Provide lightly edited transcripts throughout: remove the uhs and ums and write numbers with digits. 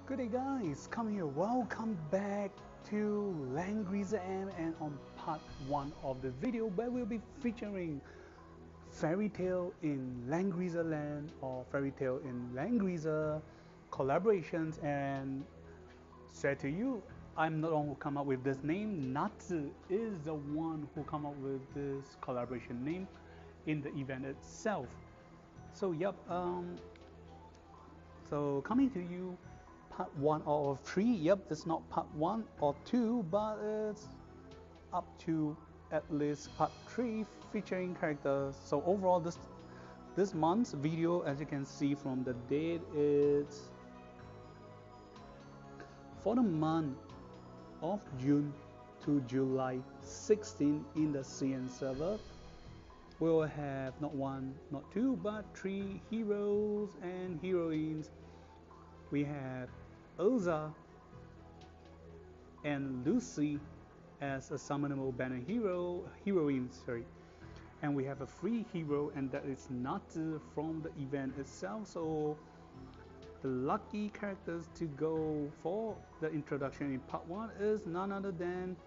Good day guys, come here, welcome back to Langrisser M, and on part 1 of this video where we'll be featuring Fairy Tale in Langrisser Land or Fairy Tale in Langrisser collaborations. And said to you, I'm not the one who come up with this name. Natsu is the one who come up with this collaboration name in the event itself. So so coming to you, part 1 out of 3. Yep, it's not part 1 or 2, but it's up to at least part 3 featuring characters. So overall, this month's video, as you can see from the date, is for the month of June to July 16 in the CN server. We'll have not 1, not 2, but 3 heroes and heroines. We have Erza and Lucy as a summonable banner heroine, and we have a free hero, and that is Natsu from the event itself. So the lucky characters to go for the introduction in part 1 is none other than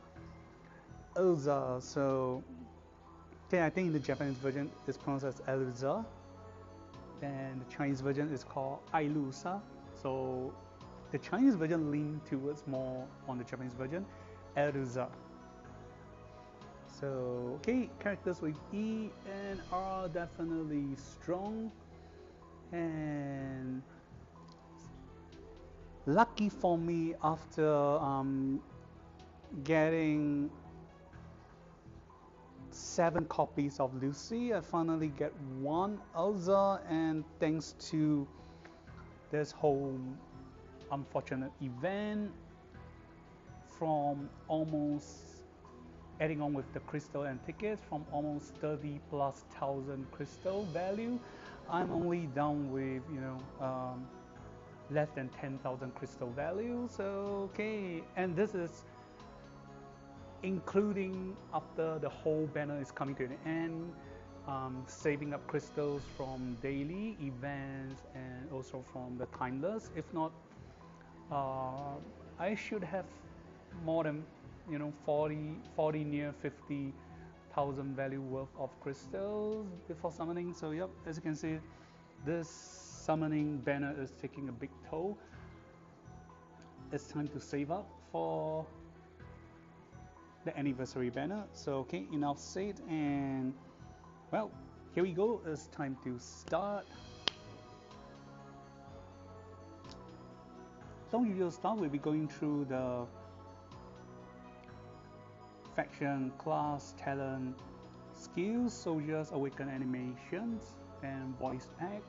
Erza. So okay, I think the Japanese version is pronounced as Erza, and the Chinese version is called Ailusa. So the Chinese version leans towards more on the Japanese version, Erza. So okay, characters with E and R definitely strong, and lucky for me, after getting 7 copies of Lucy, I finally get 1 Erza, and thanks to this whole unfortunate event from almost adding on with the crystal and tickets, from almost 30,000+ crystal value, I'm only down with less than 10,000 crystal value. So okay, and this is including after the whole banner is coming to an end, saving up crystals from daily events and also from the timeless. If not, I should have more than 40 near 50,000 value worth of crystals before summoning. So yep, as you can see, this summoning banner is taking a big toll. It's time to save up for the anniversary banner. So okay, enough said, and well, here we go. It's time to start. So we will start. We'll be going through the faction, class, talent, skills, soldiers, awaken animations, and voice pack.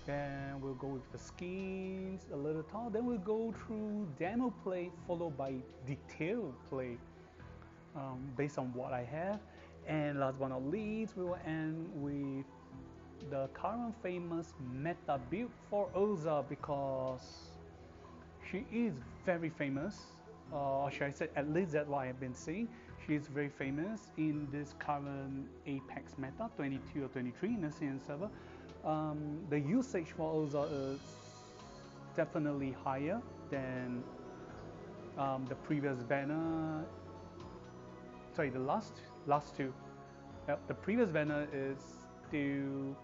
Then we'll go with the skins a little time. Then we'll go through demo play, followed by detailed play based on what I have. And last but not least, we will end with the current famous meta build for Erza, because she is very famous, or should I say, at least that's what I've been seeing. She is very famous in this current Apex meta, 22 or 23 in the CN server. The usage for Erza is definitely higher than the previous banner. Sorry, the last two. The previous banner is still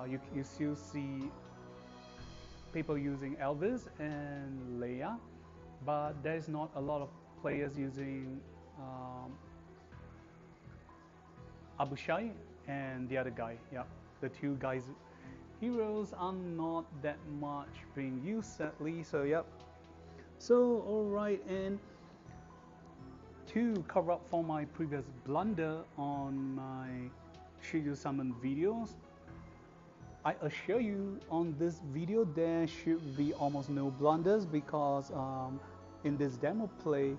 you still see people using Elvis and Leia, but there's not a lot of players using Abushai and the other guy. Yeah, the 2 guys heroes are not that much being used, sadly. So yep. So alright, and to cover up for my previous blunder on my Shiryu Summon videos, I assure you on this video there should be almost no blunders, because in this demo play,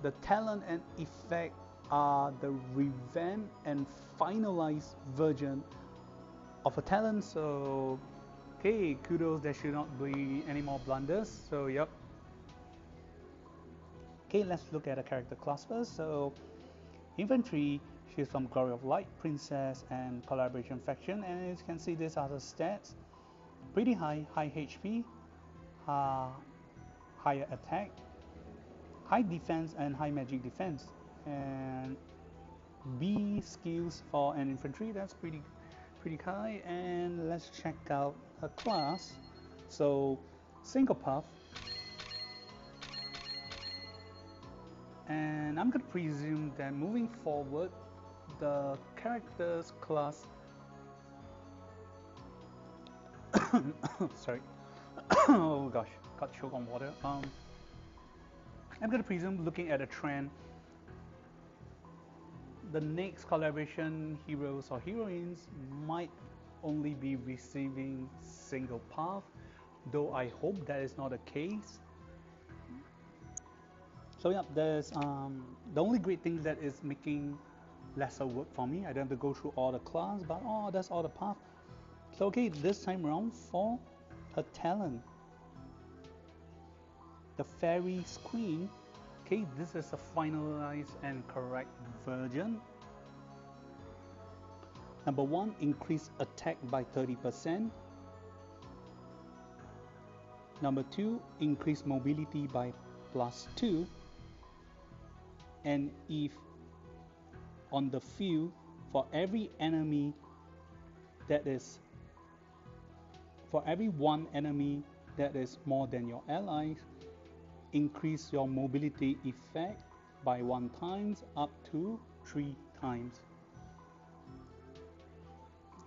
the talent and effect are the revamped and finalized version of a talent. So okay, kudos, there should not be any more blunders. So yep. Okay, let's look at the character class first. So infantry, she's from Glory of Light, Princess, and Collaboration faction, and as you can see, these are the stats. Pretty high HP, higher attack, high defense, and high magic defense. And B skills for an infantry, that's pretty high. And let's check out her class. So single path, and I'm gonna presume that moving forward the character's class sorry oh gosh, got choked on water. I'm gonna presume, looking at a trend, the next collaboration heroes or heroines might only be receiving single path, though I hope that is not the case. So yeah, there's the only great thing that is making lesser work for me. I don't have to go through all the class, but oh, that's all the path. So okay, this time around for her talent, the fairy's queen. Okay, this is a finalized and correct version. Number 1, increase attack by 30%. Number 2, increase mobility by +2. And if on the field, for every one enemy that is more than your allies, increase your mobility effect by 1 times up to 3 times.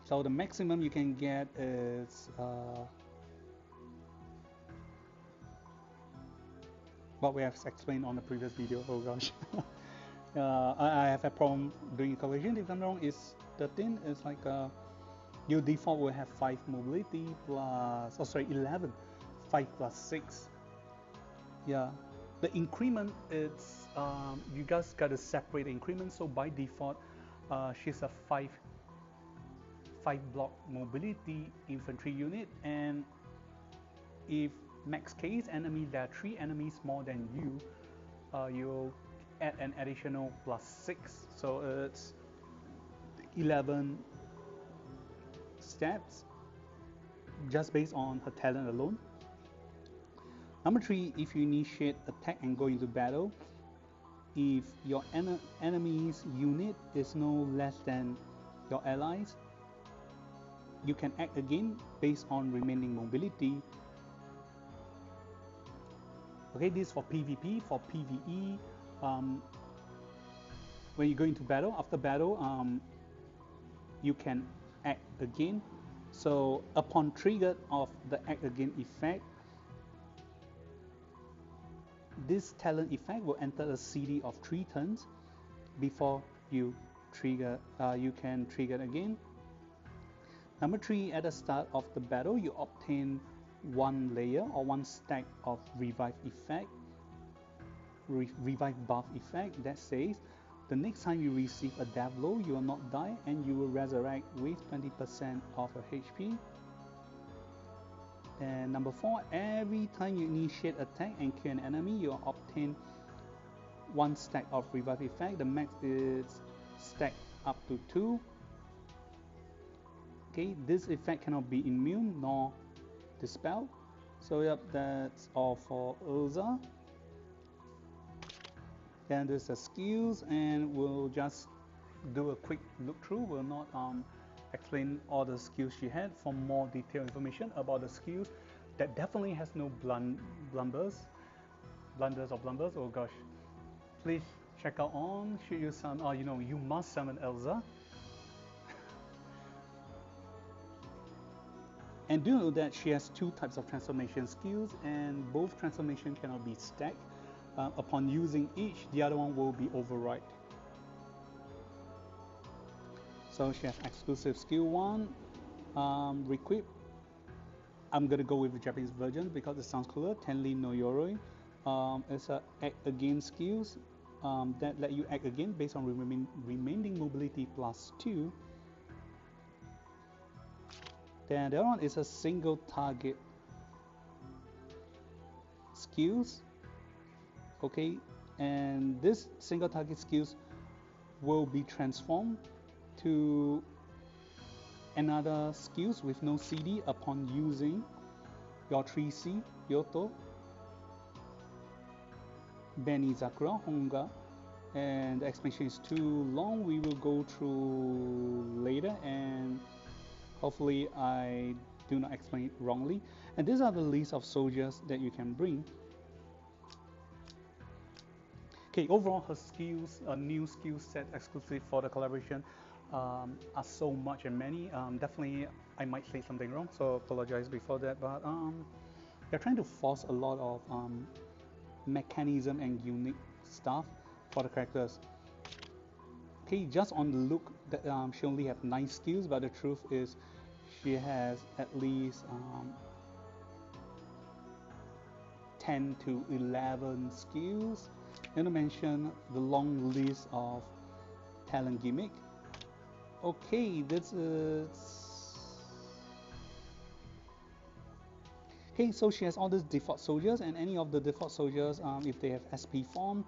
So the maximum you can get is what we have explained on the previous video. Oh gosh. I have a problem doing calculation. If I'm wrong, it's 13. It's like your default will have 5 mobility plus, 11, 5 plus 6. Yeah, the increment, it's you guys gotta separate the increment. So by default, she's a 5 block mobility infantry unit, and if max case enemy, there are 3 enemies more than you, you'll add an additional +6, so it's 11 steps just based on her talent alone. Number 3, if you initiate attack and go into battle, if your enemy's unit is no less than your allies, you can act again based on remaining mobility. Okay, this is for PvP. For PvE, when you go into battle, after battle, you can act again. So upon trigger of the act again effect, this talent effect will enter a CD of 3 turns before you trigger. You can trigger again. Number 3, at the start of the battle, you obtain 1 layer or 1 stack of revive effect, revive buff effect that says the next time you receive a death blow, you will not die and you will resurrect with 20% of your HP. And number 4, every time you initiate attack and kill an enemy, you obtain 1 stack of revive effect. The max is stacked up to 2. Okay, this effect cannot be immune nor dispelled. So yep, that's all for Erza. Then there's the skills, and we'll just do a quick look through. We'll not explain all the skills she had. For more detailed information about the skills, that definitely has no blunders. Oh gosh, please check out on should you summon. You must summon Erza. And do know that she has 2 types of transformation skills, and both transformation cannot be stacked. Upon using each, the other one will be override. So she has exclusive skill 1, Requip. I'm gonna go with the Japanese version because it sounds cooler. Tenri no Yoroi. It's a act again skills that let you act again based on remaining mobility +2. Then the other one is a single target skills. Okay, and this single target skills will be transformed to another skills with no CD upon using your 3C, Yoto, Benny Zakura, Honga, and the explanation is too long. We will go through later, and hopefully I do not explain it wrongly. And these are the list of soldiers that you can bring. Okay, overall her skills, a new skill set exclusive for the collaboration are so much and many. Definitely I might say something wrong, so apologize before that, but they're trying to force a lot of mechanism and unique stuff for the characters. Okay, just on the look, that she only have 9 skills, but the truth is she has at least 10 to 11 skills. Not to mention the long list of talent gimmick. Okay, this is... Okay, so she has all these default soldiers, and any of the default soldiers, if they have SP form,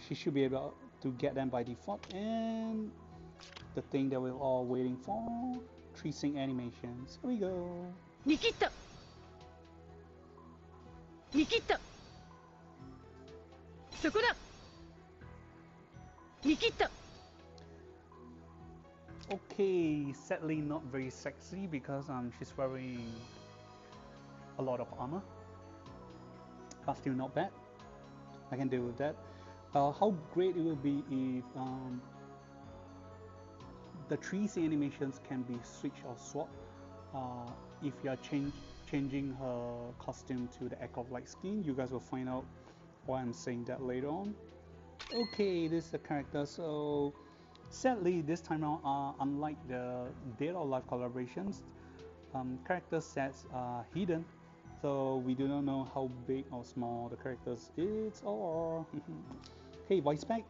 she should be able to get them by default. And the thing that we're all waiting for, 3 sync animations. Here we go. Nikita! Nikita! Sokoda! Nikita! Okay, sadly not very sexy because she's wearing a lot of armor, but still not bad. I can deal with that. How great it will be if the 3C animations can be switched or swapped. If you are changing her costume to the Echo of Light skin, you guys will find out why I'm saying that later on. Okay, this is the character. So sadly this time around, unlike the Dead or Alive collaborations, character sets are hidden, so we do not know how big or small the characters is or okay, voice pack.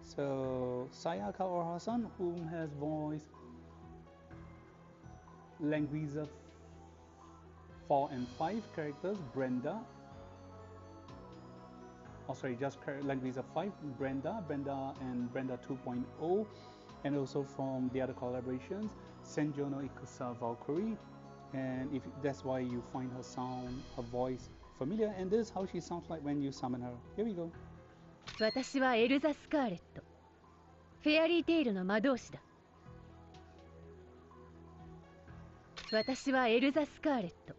So Sayaka Ohara-san, whom has voiced Langrisser 4 and 5 characters, Brenda. Oh sorry, just Langrisser 5, Brenda and Brenda 2.0, and also from the other collaborations, Senjo no Ikusa Valkyrie, and if that's why you find her voice familiar, and this is how she sounds like when you summon her. Here we go. 私はエルザ・スカーレット。フェアリーテイルの魔導士だ。私はエルザ・スカーレット。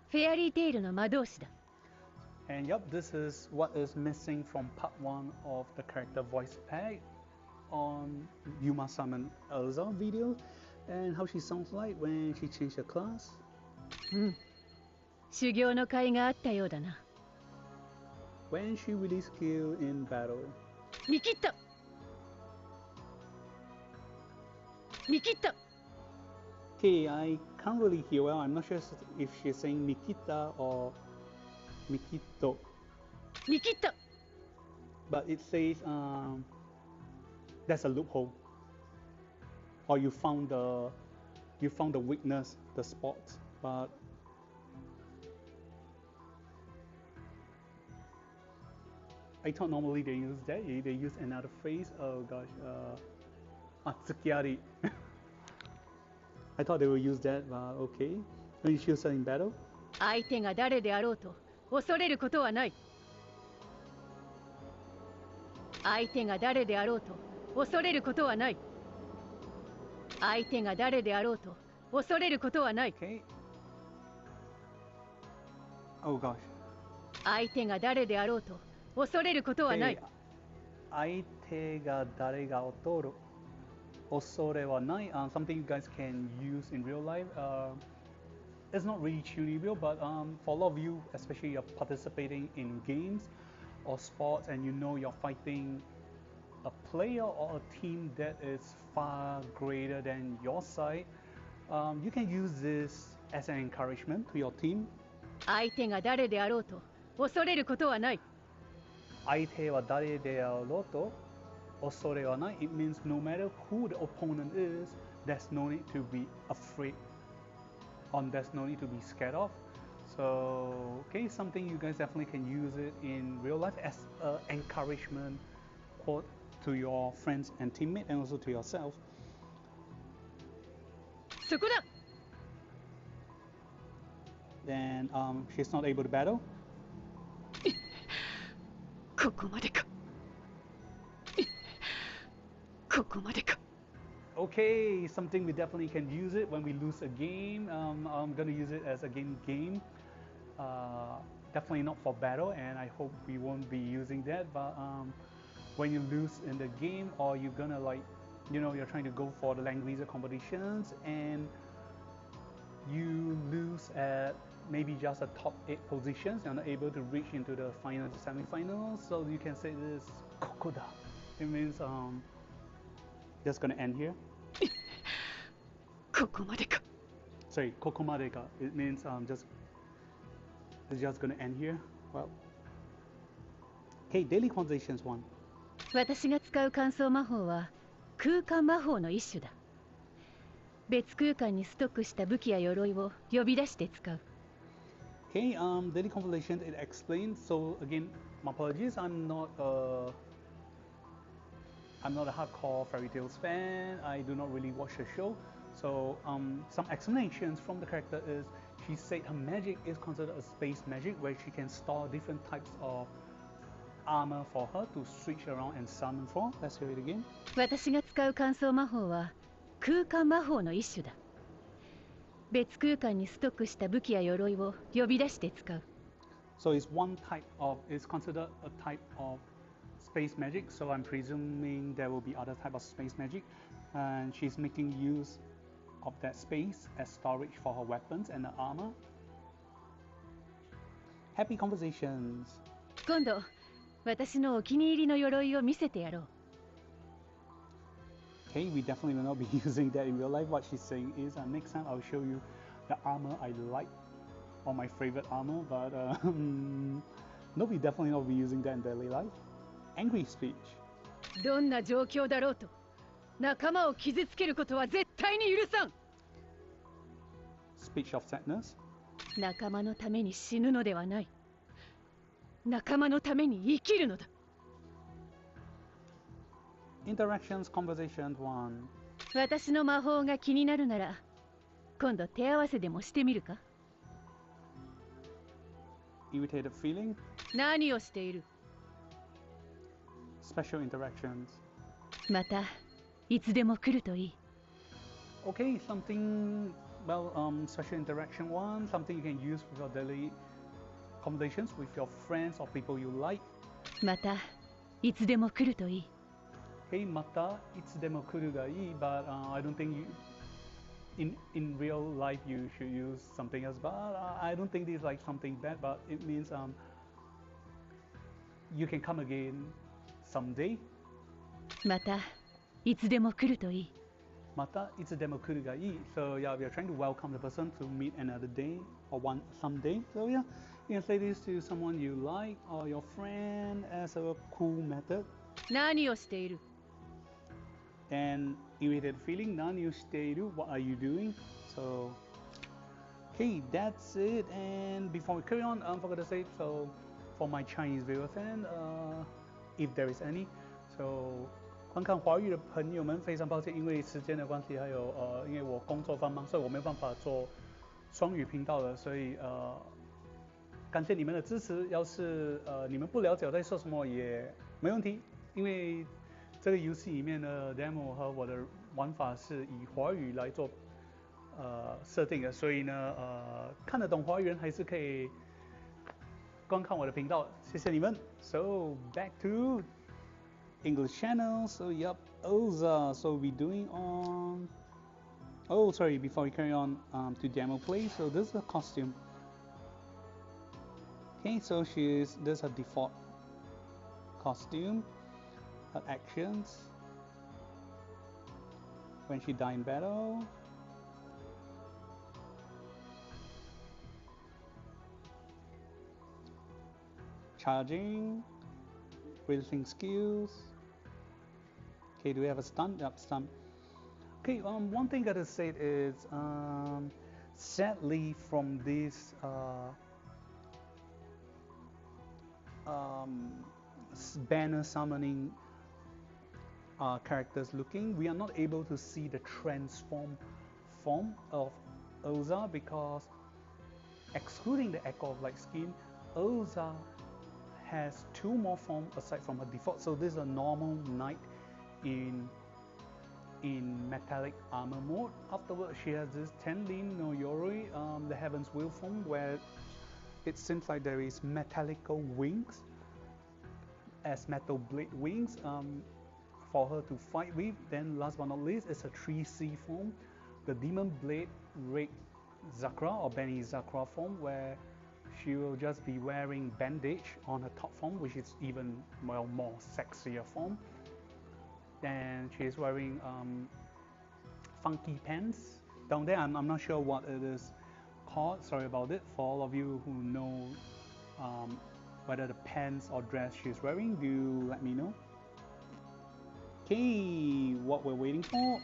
フェアリーテイルの魔導士だ。And yup, this is what is missing from part 1 of the character voice pack on Yuma Summon Erza video, and how she sounds like when she changed her class. 修行の甲斐があったようだな。When she really skilled in battle. 見切った。見切った。 Okay, I can't really hear well. I'm not sure if she's saying Mikita or Mikito. Mikita. But it says that's a loophole. Or you found the weakness, the spots. But I thought normally they use that. They use another phrase. Oh gosh, Atsukiari. I thought they would use that, but okay. When she was in battle. 相手が誰であろうと恐れることはない。相手が誰であろうと恐れることはない。相手が誰であろうと恐れることはない。Okay. Oh gosh. 相手が誰であろうと恐れることはない。相手が誰が劣る恐れはない。Something you guys can use in real life. It's not really tunable, but for a lot of you, especially you're participating in games or sports and you know you're fighting a player or a team that is far greater than your side, you can use this as an encouragement to your team. 相手が誰であろうと恐れることはない。相手は誰であろうと恐れはない。It means no matter who the opponent is, there's no need to be afraid. There's no need to be scared of. So, okay, something you guys definitely can use it in real life as an encouragement quote to your friends and teammates and also to yourself. そこだ。then she's not able to battle. ここまでか。ここまでか。 Okay, something we definitely can use it when we lose a game. I'm gonna use it as a game. Definitely not for battle, and I hope we won't be using that. But when you lose in the game, or you're gonna like, you're trying to go for the Langrisser competitions, and you lose at maybe just a top 8 positions, you're not able to reach into the final semifinals. So you can say this kokoda. It means just gonna end here. ここまでか。 Sorry, kokomadeka. It means it's just gonna end here. Well, okay, daily conversations 1. 私が使う乾燥魔法は空間魔法の一種だ。別空間にストックした武器や鎧を呼び出して使う。 Okay, daily conversations it explains. So again, my apologies. I'm not a hardcore fairy tales fan. I do not really watch the show. So some explanations from the character is she said her magic is considered a space magic where she can store different types of armor for her to switch around and summon for. Let's hear it again. 私が使う乾燥魔法は空間魔法の一種だ。別空間にストックした武器や鎧を呼び出して使う。 So it's considered a type of space magic. So I'm presuming there will be other type of space magic, and she's making use of that space as storage for her weapons and her armor. Happy conversations. 今度、私のお気に入りの鎧を見せてやろう。 Okay, we definitely will not be using that in real life. What she's saying is, next time I'll show you the armor I like, or my favorite armor. But no, we definitely not be using that in daily life. Angry speech. どんな状況だろうと、仲間を傷つけることは絶対に許さん。 Speech of sadness. 仲間のために死ぬのではない。仲間のために生きるのだ。 Interactions conversations 1. 私の魔法が気になるなら、今度手合わせでもしてみるか。 Irritated feeling. 何をしている。 Special interactions. またいつでも来るといい。 Okay, something, special interaction 1, something you can use with your daily conversations with your friends or people you like. またいつでも来るといい。 Hey, mata, itsudemo kuru ga ii, but I don't think in real life you should use something else. But I don't think this is like something bad, but it means you can come again someday. またいつでも来るといい。 Mata, itsudemo kuru ga ii. So yeah, we are trying to welcome the person to meet another day or someday. So yeah, you can say this to someone you like or your friend as a cool method. 何をしている。 And irritated feeling, nani shiteiru, what are you doing? So, okay, that's it. And before we carry on, I forgot to say, so for my Chinese viewer fan, if there is any, so 观看华语的朋友们，非常抱歉，因为时间的关系，还有因为我工作繁忙，所以我没有办法做双语频道的，所以感谢你们的支持。要是你们不了解我在说什么也没问题，因为这个游戏里面的 demo 和我的玩法是以华语来做设定的，所以呢看得懂华语人还是可以观看我的频道，谢谢你们。So back to English channel. So yep, Erza. So we doing on. Oh, sorry. Before we carry on to demo play, so this is the costume. Okay, so this is her default costume. Her actions when she died in battle. Charging, releasing skills. Okay, do we have a stun? Yep, stun. Okay, one thing I gotta say is, sadly, from this banner summoning characters looking, we are not able to see the transform form of Erza because excluding the Echo of Light skin, Erza has 2 more forms aside from her default. So this is a normal knight in metallic armor mode. Afterwards, she has this Tenrin no Yoroi, the Heaven's Will form, where it seems like there is metallical wings as metal blade wings for her to fight with. Then last but not least, it's a 3C form, the Demon Blade Red Zakra or Benny Zakra form, where she will just be wearing bandage on her top form, which is even more sexier form. Then she's wearing funky pants down there. I'm not sure what it is called. Sorry about it. For all of you who know whether the pants or dress she's wearing, do let me know. Okay, what we're waiting for?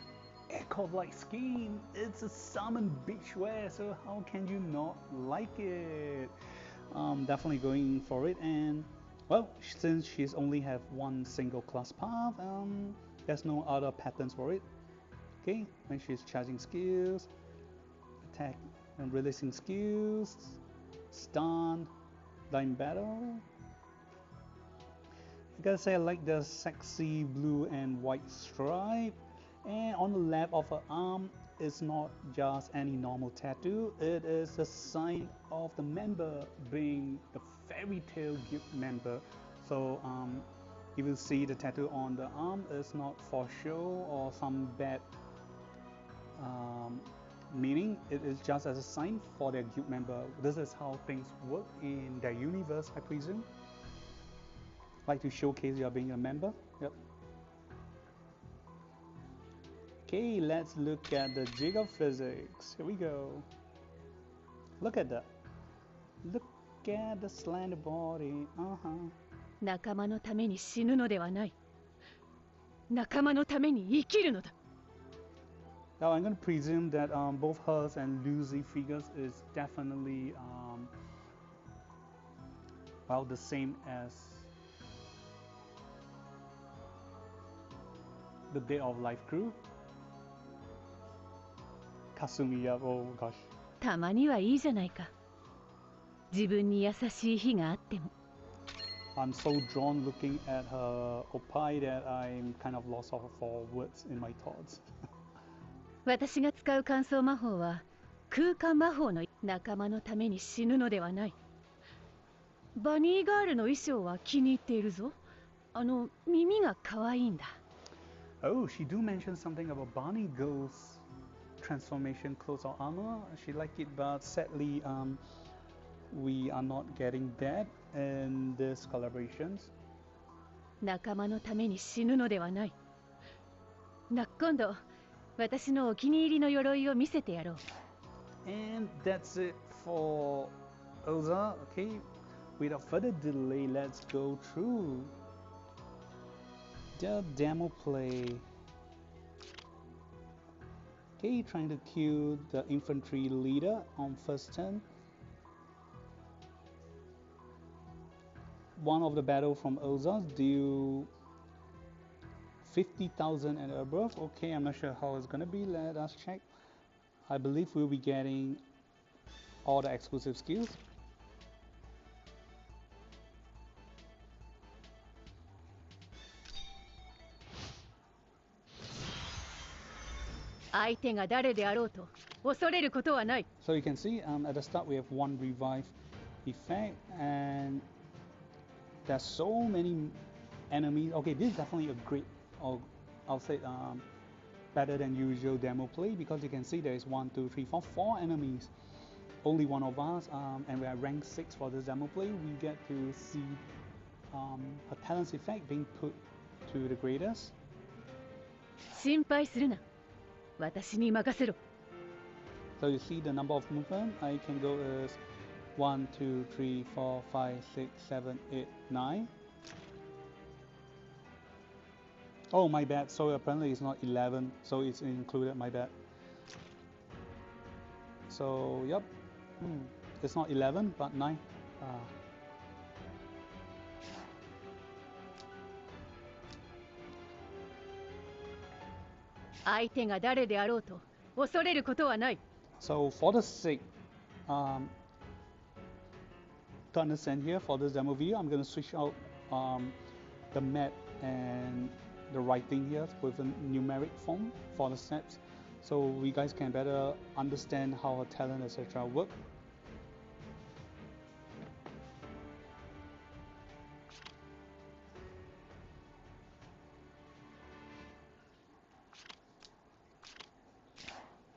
Echo of Light skin. It's a summon beachwear, so how can you not like it? Definitely going for it. And well, since she's only have one single class path, there's no other patterns for it. Okay, when she's charging skills, attack and releasing skills, stun, line battle. I gotta say I like the sexy blue and white stripe. And on the left of her arm, it's not just any normal tattoo, it is a sign of the member being the Fairy Tail Guild member. So you will see the tattoo on the arm is not for show or some bad meaning. It is just as a sign for their guild member. This is how things work in their universe, I presume. Like to showcase you are being a member. Yep. Okay, let's look at the jig of physics. Here we go. Look at that. Look at the slender body. 仲間のために死ぬのではない。仲間のために生きるのだ。 Now I'm going to presume that both hers and Lucy figures is definitely well the same as the Day of Life crew. Kasumi, yeah, oh gosh. たまにはいいじゃないか。自分に優しい日があっても。 I'm so drawn looking at her opie that I'm kind of lost for words in my thoughts. 私が使う乾燥魔法は空間魔法の仲間のために死ぬのではない。バニーガールの衣装は気に入っているぞ。耳が可愛いんだ。Oh, she do mention something about Barney Girl's transformation clothes or armor. She like it, but sadly, we are not getting that in this collaborations. 仲間のために死ぬのではない。今度、私のお気に入りの鎧を見せてやろう。And that's it for Erza. Okay, without further delay, let's go through the demo play. Okay, trying to kill the infantry leader on first turn. One of the battle from Erza deal 50,000 and above. Okay, I'm not sure how it's gonna be. Let us check. I believe we'll be getting all the exclusive skills. So you can see at the start we have one revive effect, and there's so many enemies. Okay, this is definitely a great, or I'll say better than usual demo play, because you can see there is 1, 2, 3, 4, 4 enemies. Only one of us, and we are rank 6 for this demo play. We get to see her talents effect being put to the greatest. 心配するな。私に任せろ。 So you see the number of movement. I can go as 1, 2, 3, 4, 5, 6, 7, 8, 9. Oh, my bad. So apparently it's not 11. So it's included. My bad. So yep, it's not 11 but 9. 相手が誰であろうと恐れることはない。 So for the sake to understand here for this demo video, I'm going to switch out the map and the writing here with a numeric form for the steps, so you guys can better understand how a talent etc. work.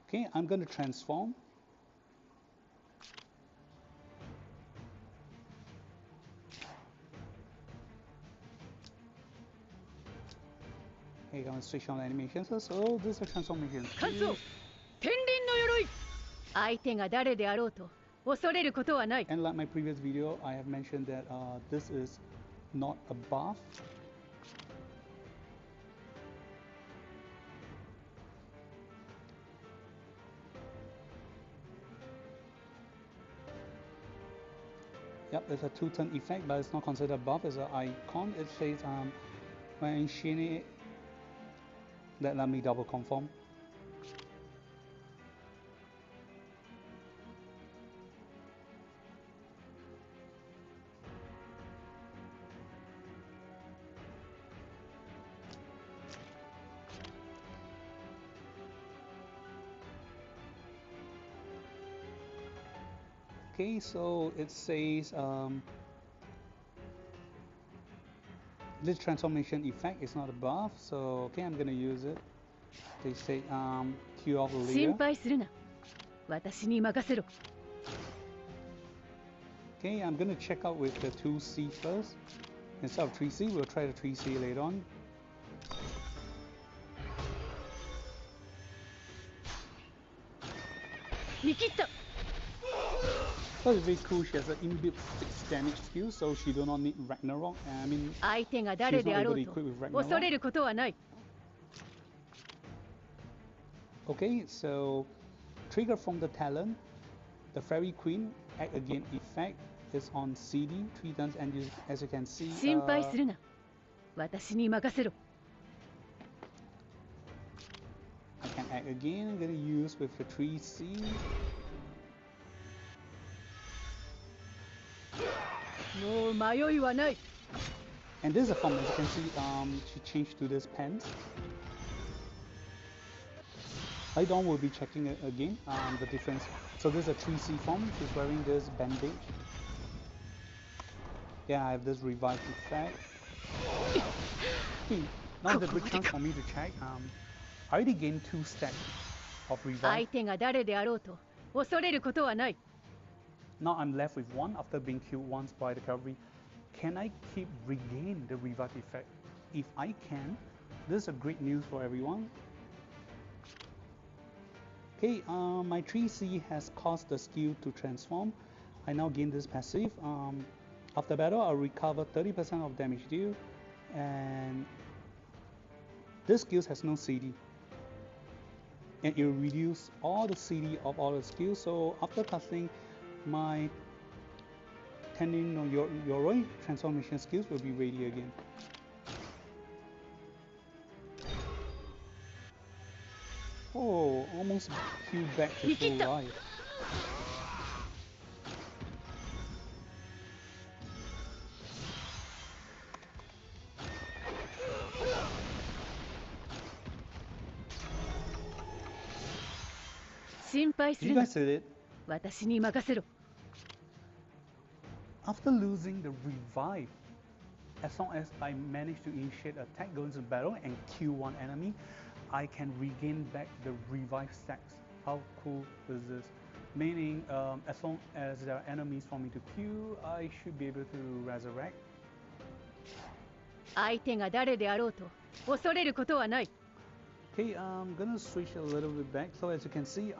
Okay, I'm going to transform. Okay, I'm going to switch on the animations. So this is a transformation. Cancel! 天輪の鎧! 相手が誰であろうと恐れることはない。 And like my previous video, I have mentioned that this is not a buff. Yep, it's a 2-turn effect, but it's not considered a buff. It's an icon. It says when initiate. Let me double confirm. Okay, so it says this transformation effect is not a buff, so okay, I'm gonna use it. They say Q of the leader. 心配するな。私に任せろ。 Okay, I'm gonna check out with the 2C first. Instead of 3C, we'll try the 3C later on. So it's very cool. She has an inbuilt 6 damage skill, so she do not need Ragnarok. I mean, she's not able to equip with Ragnarok. Okay, so trigger from the talent. The Fairy Queen act again effect is on CD 3 turns, and as you can see, 心配するな。私に任せろ。 I can act again. I'm gonna use with the 3C. No 迷いはない。 And this is a form, as you can see, she changed to this pants. Later on, we'll be checking it again, the difference. So this is a 3C form. She's wearing this bandage. Yeah, I have this revive effect. Now the good chance for me to check. I already gained 2 stacks of revive. 相手が誰であろうと恐れることはない。 Now I'm left with 1 after being killed once by the cavalry. Can I keep regain the revive effect? If I can, this is a great news for everyone. Okay, my 3C has caused the skill to transform. I now gain this passive. After battle, I'll recover 30% of damage deal, and this skill has no CD. And it will reduce all the CD of all the skills. So after casting, my Tending no Yoroi transformation skills will be ready again. Oh, almost healed back to full life. You guys did it. 私に任せろ。 After losing the revive, as long as I manage to initiate attack, go into battle, and kill one enemy, I can regain back the revive stacks. How cool is this? Meaning, as long as there are enemies for me to kill, I should be able to resurrect. 相手が誰であろうと恐れることはない。 Okay, I'm gonna switch a little bit back. So as you can see,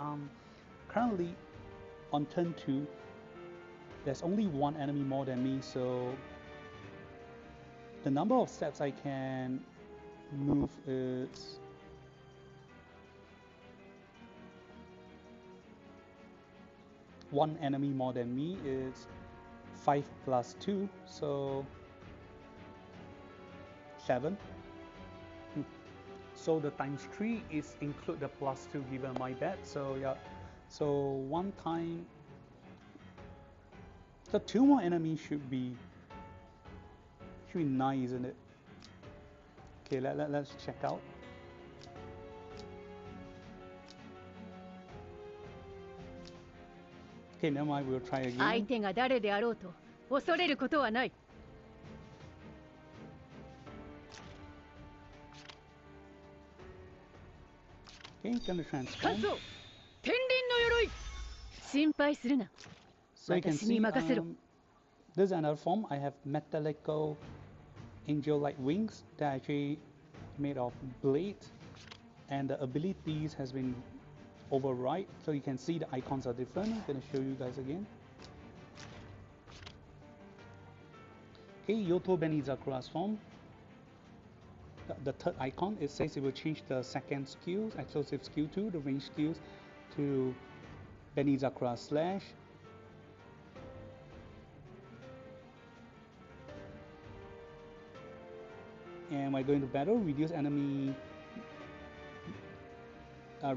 currently on turn 2, there's only 1 enemy more than me, so the number of steps I can move is one enemy more than me is 5 plus 2, so 7. So the times 3 is include the plus 2 given my bet. So yeah, so 1 time So 2 more enemies should be nice, isn't it? Okay, let's check out. Okay, never mind, we'll try again. 相手が誰であろうと恐れることはない。 Okay, gonna transform. 完走。天輪の鎧。心配するな。 So you can 私に see 任せろ。 this is another form. I have metallical angel-like wings that are actually made of blades, and the abilities has been override. So you can see the icons are different. I'm gonna show you guys again. Okay, Yoto Benizakura's form. The third icon, it says it will change the second skills, explosive skill 2, the range skills, to Benizakura slash. And by going to battle, reduce enemy,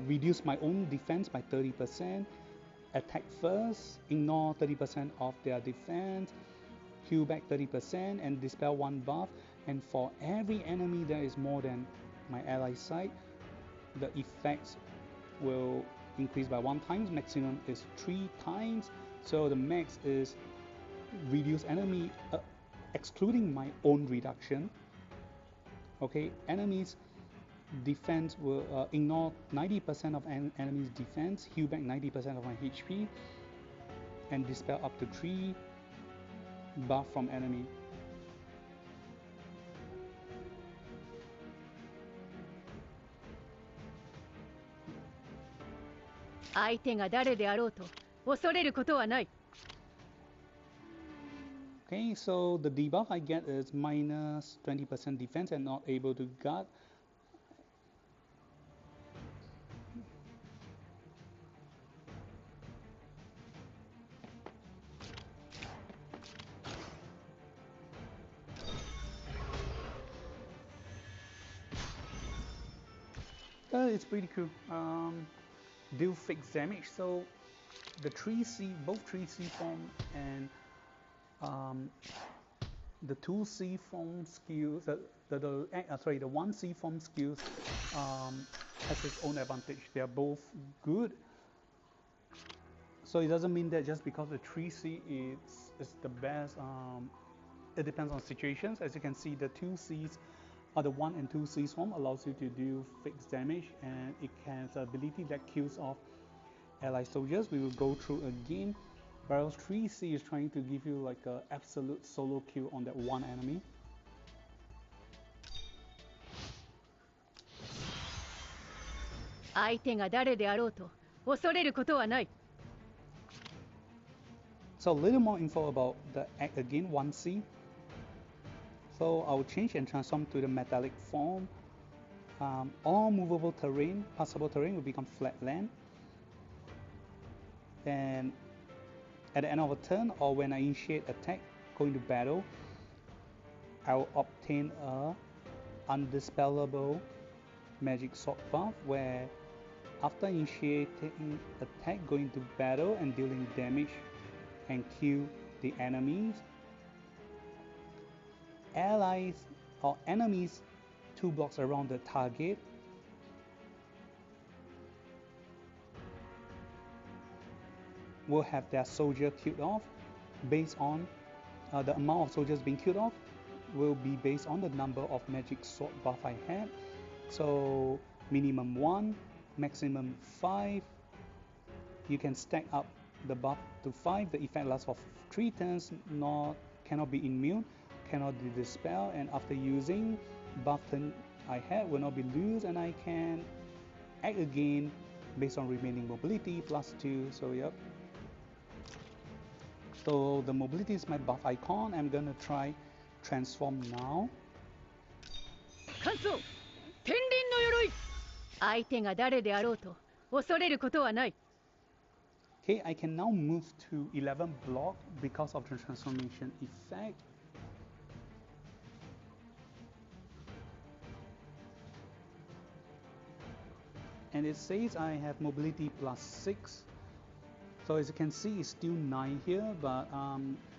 reduce my own defense by 30%, attack first, ignore 30% of their defense, heal back 30%, and dispel 1 buff. And for every enemy that is more than my ally side, the effects will increase by 1 times. Maximum is 3 times. So the max is reduce enemy, excluding my own reduction. Okay, enemies defense will ignore 90% of enemies defense, heal back 90% of my HP, and dispel up to 3 buff from enemy. Okay, so the debuff I get is minus 20% defense and not able to guard. It's pretty cool. Deal fixed damage. So the 3C, both 3C form and the 2C form skills, the 1C form skills has its own advantage. They are both good. So it doesn't mean that just because the 3C is the best. It depends on situations. As you can see, the 2Cs or the 1 and 2C form allows you to do fixed damage, and it has an ability that kills off ally soldiers. We will go through again. Whereas 3C is trying to give you like an absolute solo kill on that one enemy. So a little more info about the act again, 1C. So I'll change and transform to the metallic form. All movable terrain, passable terrain will become flat land. Then at the end of a turn, or when I initiate attack, going to battle, I will obtain a undispellable magic sword buff, where after initiating attack, going to battle and dealing damage and kill the enemies, allies or enemies 2 blocks around the target will have their soldier killed off. Based on the amount of soldiers being killed off will be based on the number of magic sword buff I had. So minimum 1, maximum 5. You can stack up the buff to 5. The effect lasts for 3 turns, cannot be immune, cannot be dispelled, and after using buff turn I had will not be loose, and I can act again based on remaining mobility +2. So yep. So the mobility is my buff icon. I'm gonna try transform now. Okay, I can now move to 11 block because of the transformation effect. And it says I have mobility +6. So as you can see, it's still 9 here, but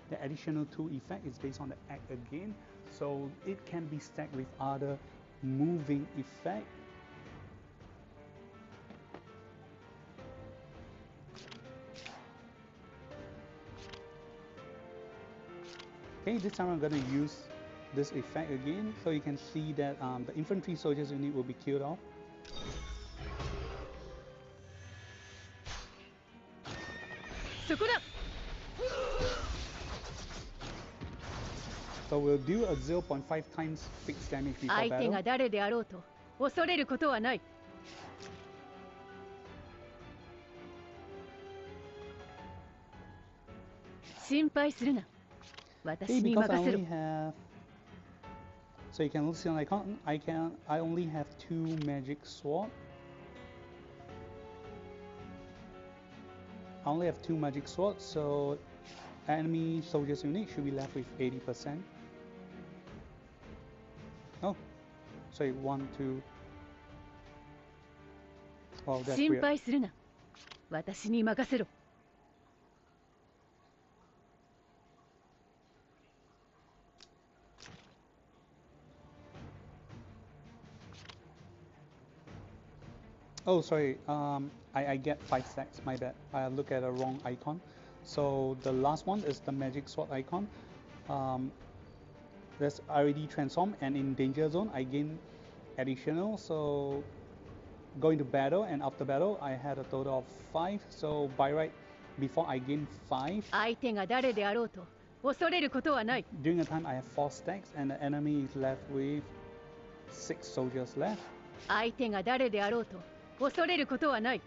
the additional 2 effect is based on the act again. So it can be stacked with other moving effect. Okay, this time I'm going to use this effect again, so you can see that the infantry soldiers unit will be killed off. So we'll do a 0.5 times fixed damage before battle. 恐れることはない。心配するな。私に任せろ。 So you can see on icon, I only have 2 magic sword. I only have 2 magic swords, so enemy soldiers unit should be left with 80%. Oh, sorry, 1, 2. Oh, that's weird. 心配するな。私に任せろ。 Oh, sorry. I get 5 stacks. My bad. I look at the wrong icon. So the last one is the magic sword icon. That's already transformed, and in danger zone I gain additional. So going to battle, and after battle I had a total of 5. So by right, before I gain 5. 相手が誰であろうと恐れることはない。 During the time I have 4 stacks, and the enemy is left with 6 soldiers left. 相手が誰であろうと恐れることはない。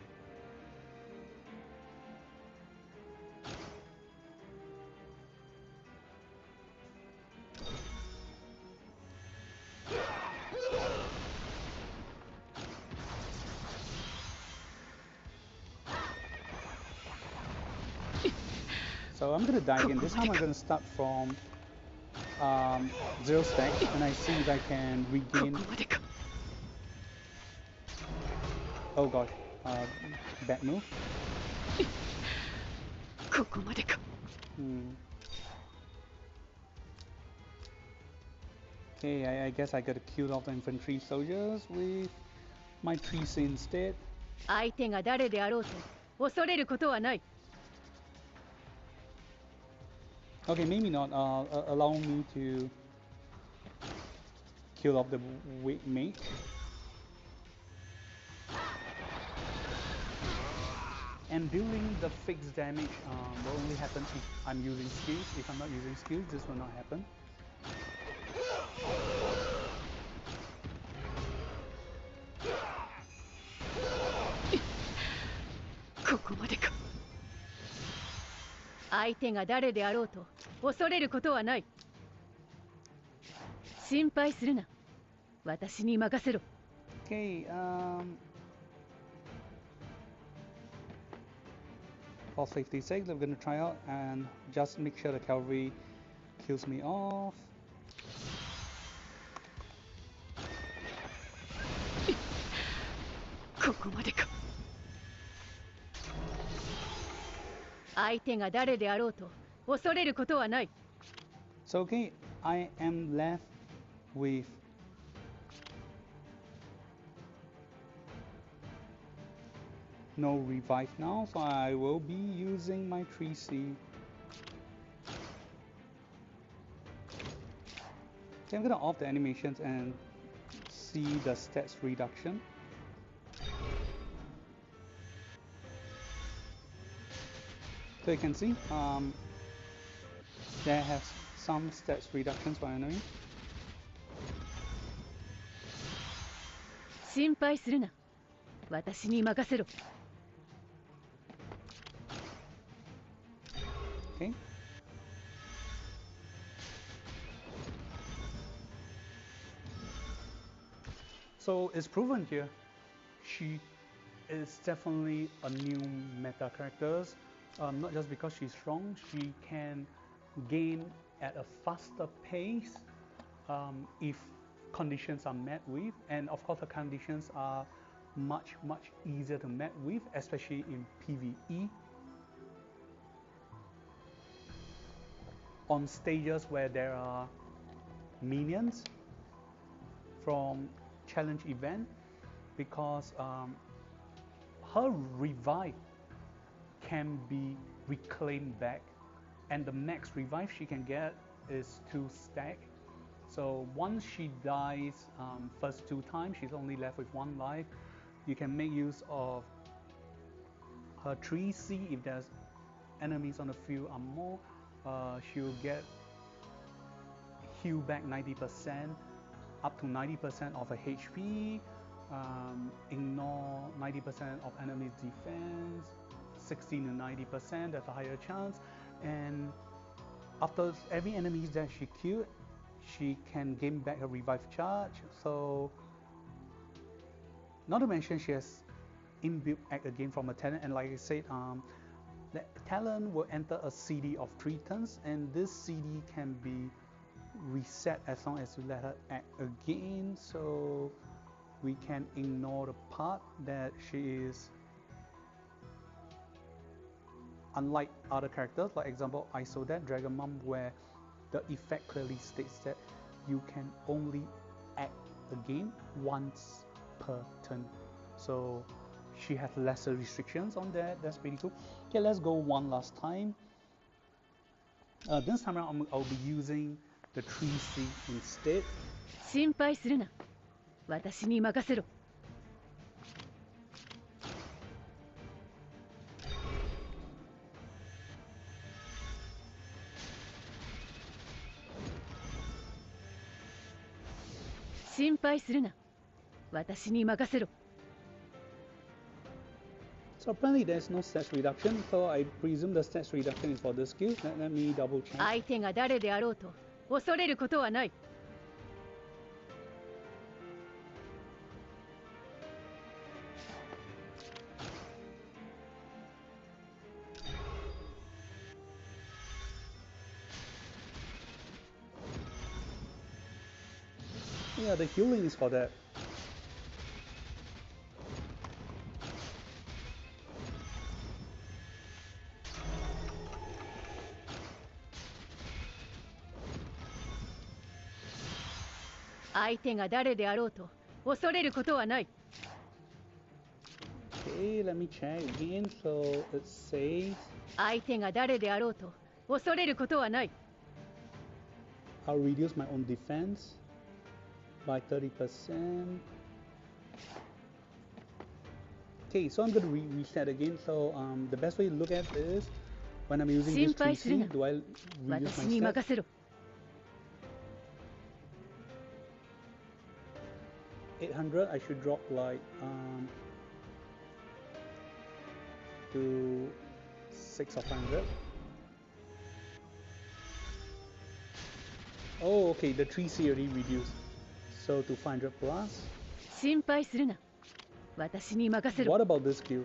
So I'm gonna die again. This time I'm gonna start from 0 stacks, and I see if I can regain. Oh gosh, bad move. Okay, I guess I gotta kill off the infantry soldiers with my 3C instead. 相手が誰であろうと恐れることはない。 Okay, maybe not. Allow me to kill off the weak mage. And dealing the fixed damage will only happen if I'm using skills. If I'm not using skills, this will not happen. Kokomadeka. 相手が誰であろうと恐れることはない。心配するな。私に任せろ。 Okay, for safety's sake, I'm gonna try out and just make sure the cavalry kills me off. Kokomadeka. 相手が誰であろうと恐れることはない。 So okay, I am left with no revive now, so I will be using my 3C. Okay, I'm gonna off the animations and see the stats reduction. So you can see, there has some stats reductions for enemy. 心配するな。私に任せろ。 Okay. So it's proven here, she is definitely a new meta character. Not just because she's strong, she can gain at a faster pace if conditions are met with, and of course the conditions are much easier to met with, especially in PvE. on stages where there are minions from challenge event, because her revive can be reclaimed back, and the max revive she can get is 2 stack. So once she dies first 2 times, she's only left with 1 life. You can make use of her 3C. If there's enemies on the field or more, she'll get heal back 90%, up to 90% of her HP, ignore 90% of enemy's defense, 16 to 90%, that's a higher chance. And after every enemy that she killed, she can gain back her revive charge. So not to mention she has inbuilt act again from a talent, and like I said, the talent will enter a CD of 3 turns, and this CD can be reset as long as you let her act again. So we can ignore the part that she is unlike other characters, like example Isodet, Dragon Mom, where the effect clearly states that you can only act again once per turn. So she has lesser restrictions on that. That's pretty cool. Okay, let's go one last time. This time around I'll be using the 3C instead. 心配するな。私に任せろ。心配するな。私に任せろ。So apparently there's no stats reduction, so I presume the stats reduction is for this skill. Let me double check. 相手が誰であろうと恐れることはない。Yeah, the healing is for that. Okay, let me check again. So it says 相手が誰であろうと恐れることはない。 I'll reduce my own defense by 30%. Okay, so I'm going to reset again. So the best way to look at this, when I'm using this 3C, do I reduce my stats? 800, I should drop like to 6 of 100. Oh, okay, the 3C already reduced. So to 500 plus. 心配するな。私に任せろ。 What about this skill?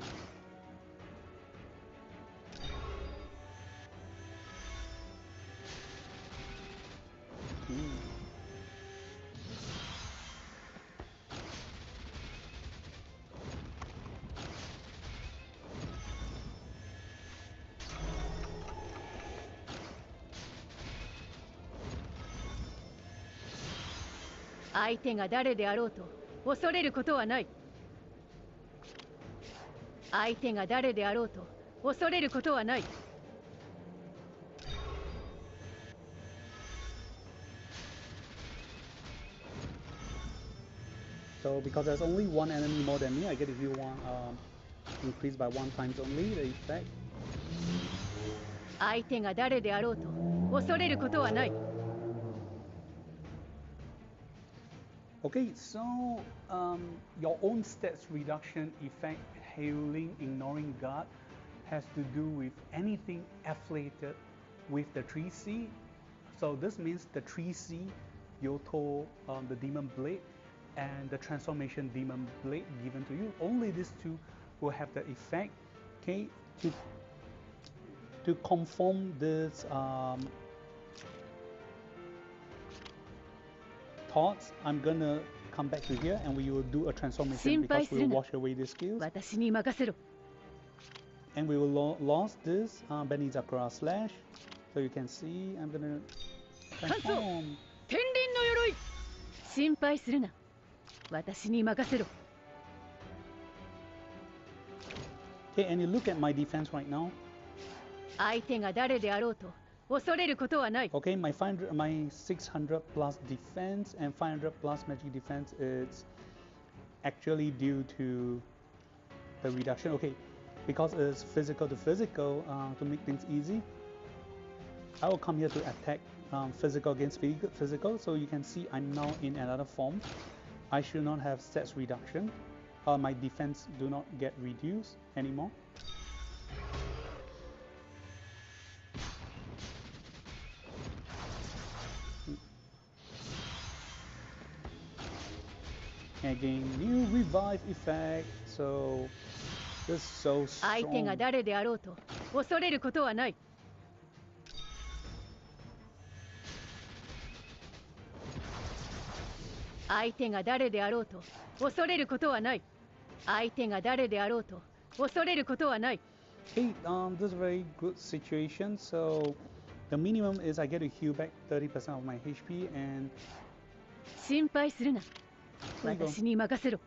相手が誰であろうと恐れることはない。相手が誰であろうと恐れることはない。 So because there's only one enemy more than me, I get to heal one increased by 1 times only the effect. 相手が誰であろうと恐れることはない。 Okay, so your own stats reduction effect, healing, ignoring guard, has to do with anything affiliated with the 3C. So this means the 3C, Yoto, the Demon Blade, and the Transformation Demon Blade given to you. Only these two will have the effect. Okay, to conform this thoughts, I'm gonna come back to here and we will do a transformation because we will wash away the skills. 私に任せろ。 And we will lost this Benizakura slash. So you can see I'm gonna transform. 天輪の鎧心配するな私に任せろ Okay, and you look at my defense right now. 相手が誰であろうと恐れることはない Okay, my 600 plus defense and 500 plus magic defense is actually due to the reduction. Okay, because it's physical to physical, to make things easy, I will come here to attack physical against physical. So you can see I'm now in another form. I should not have stats reduction. My defense do not get reduced anymore. Again, new revive effect. So this is so 相手が strong. 誰であろうと恐れることはない相手が誰であろうと恐れることはない相手が誰であろうと恐れることはない Hey, this is a very good situation. So the minimum is I get to heal back 30% of my HP, and 心配するな there you go. 私に任せろ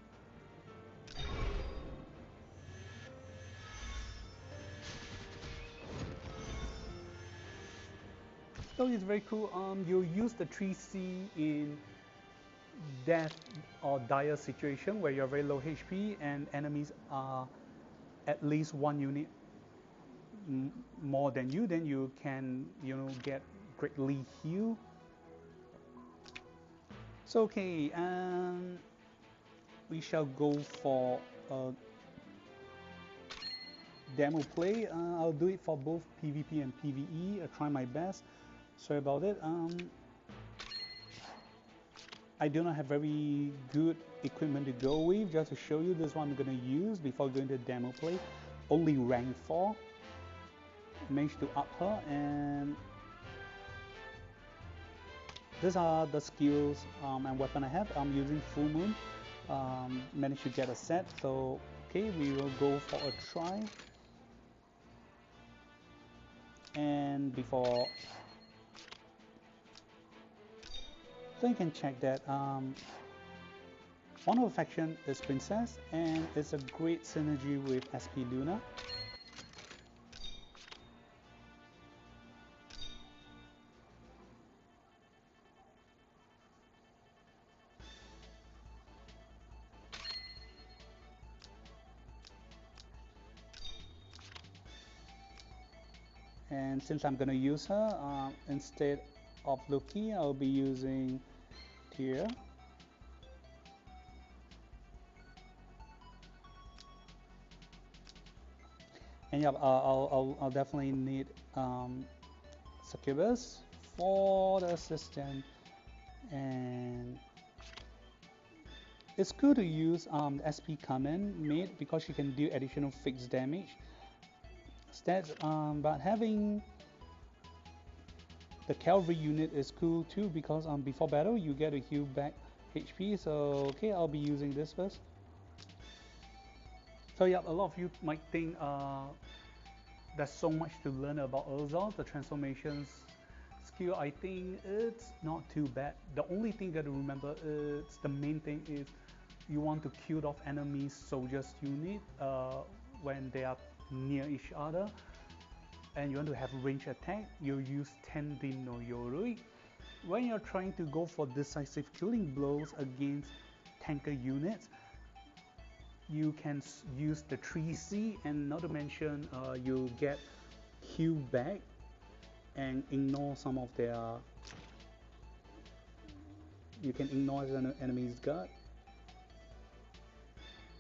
So it's very cool. You use the 3C in death or dire situation where you're very low HP and enemies are at least one unit more than you. Then you can, get greatly healed. So okay, we shall go for a demo play. I'll do it for both PvP and PvE. I'll try my best. Sorry about it. I do not have very good equipment to go with. Just to show you, this one I'm gonna use before going to demo play. Only rank 4. Managed to up her, and these are the skills and weapon I have. I'm using Full Moon. Managed to get a set. So okay, we will go for a try. And before, so you can check that one of the faction is Princess, and it's a great synergy with SP Luna. And since I'm gonna use her, instead of Loki, I'll be using Tyr. And yeah, I'll definitely need Succubus for the assistant, and it's cool to use SP command mid because she can do additional fixed damage stats, but having the cavalry unit is cool too because before battle you get to heal back HP. So okay, I'll be using this first. So yeah, a lot of you might think there's so much to learn about Erza, the transformations skill. I think it's not too bad. The only thing you got to remember is the main thing is you want to kill off enemy soldiers unit when they are near each other, and you want to have range attack. You use Tendin no Yorui. When you're trying to go for decisive killing blows against tanker units, you can use the 3C, and not to mention you get heal back and ignore some of their, you can ignore the enemy's guard.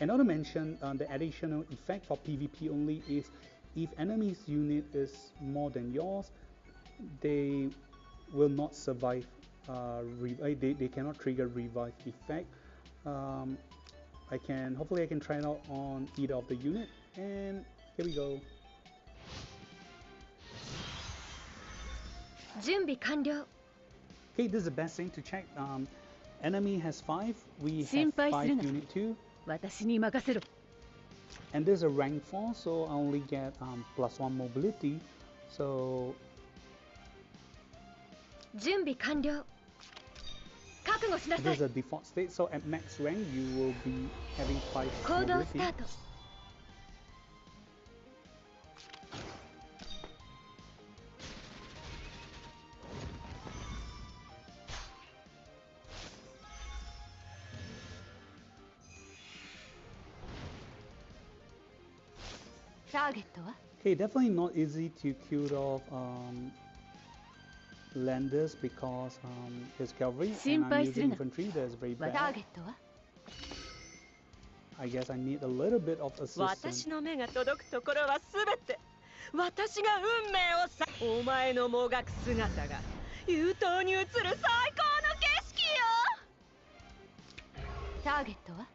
And not to mention the additional effect for PvP only is if enemy's unit is more than yours, they will not survive. They cannot trigger revive effect. Hopefully I can try it out on either of the unit, and here we go. 準備完了 Okay, this is the best thing to check. Enemy has 5, we have 心配す 5 るな unit 2, 私に任せろ and this is a rank 4, so I only get +1 mobility. So 準備完了。覚悟しなさ This い is。a default state, so at max rank you will be having 5行動ス mobility. タート。ターゲットは Okay, definitely not easy to kill off Landers because his cavalry and I'm using infantry that is very ター bad. ゲットは I guess I need a little bit of 私 assistance. の目が届くところはすべて私が運命をさお前のもがく姿が優等に映る最高の景色よ。ターゲットは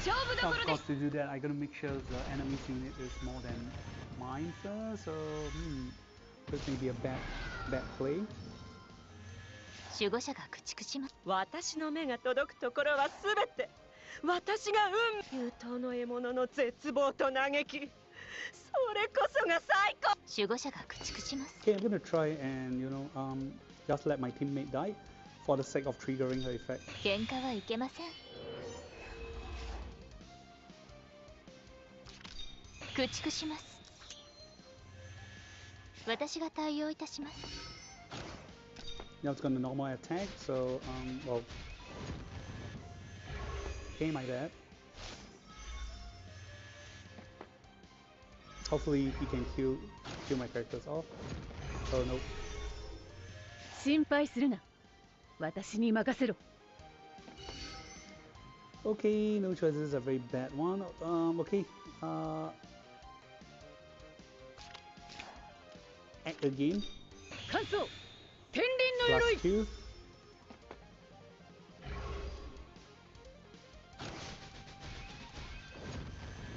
勝負ど Of ころで course, す。 to do that, I gotta make sure the enemy's unit is more than mine first. So, this may be a bad play. 守護者が駆逐します。私の目が届くところはすべて私が優等の獲物の絶望と嘆き、それこそが最高。守護者が駆逐します。 Okay, I'm gonna try and just let my teammate die for the sake of triggering her effect. 喧嘩はいけません。駆逐します。私が対応いたします。 Now it's gonna normal attack, so well, okay, my bad. Hopefully he can kill my characters off. Oh no. 心配するな。私に任せろ。 Okay, no choice. This is a very bad one. Okay. Act again. 完走。天輪の鎧。 +2.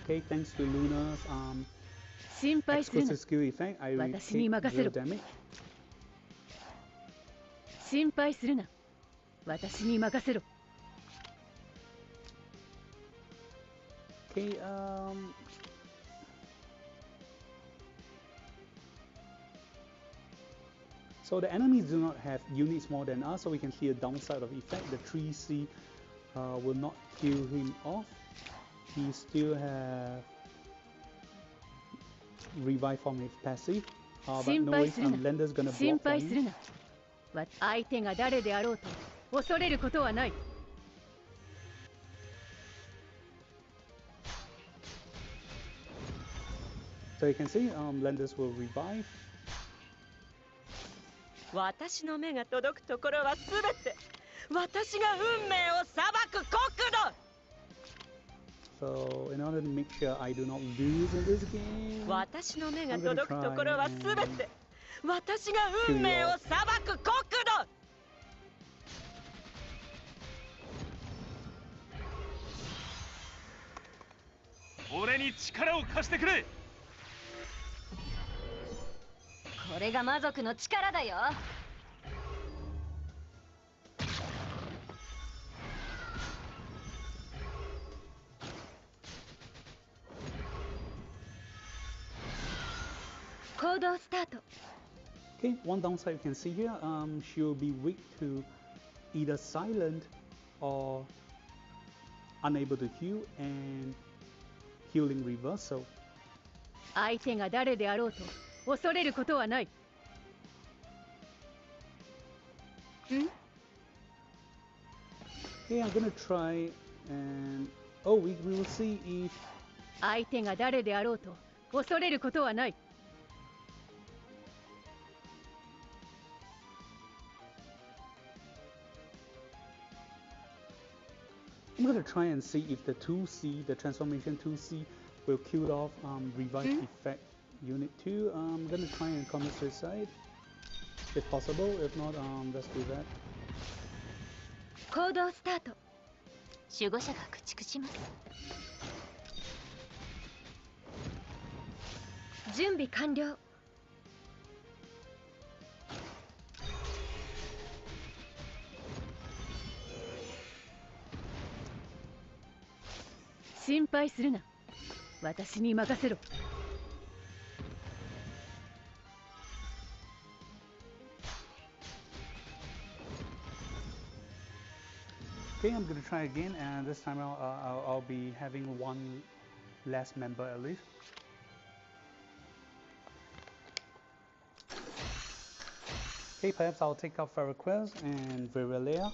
Okay, thanks to Luna's 心配するな。 exclusive skill effect, I will 私に take 任せろ。 0 damage. 心配するな。私に任せろ。 Okay, so the enemies do not have units more than us, so we can see a downside of effect. The 3C will not kill him off. He still have revive from his passive. But no worries, Lender's gonna 心 block for 配する him. な。相手が誰であろうと恐れることはない。 So you can see Lenders will revive. 私の目が届くところはすべて私が運命を裁く国土。 So in order to make sure I do not lose in this game, 私の目が届くところはすべて私が運命を裁く国土。 俺に力を貸してくれ。これが魔族の力だよ。行動スタート。 okay, one downside you can see here, she will be weak to either silent or unable to heal and healing reversal. 相手が誰であろうと恐れることはない。ん Okay, I'm gonna try and we will see if 相手が誰であろうと恐れることはない。 I'm gonna try and see if the 2C, the transformation 2C, will kill off revive effect unit 2. I'm gonna try and commit suicide if possible. If not, let's do that. 行動スタート。守護者が駆逐します。準備完了。心配するな。私に任せろ。Okay, I'm gonna try again, and this time I'll be having one less member at least. Okay, perhaps I'll take out Ferroquest and Virelea.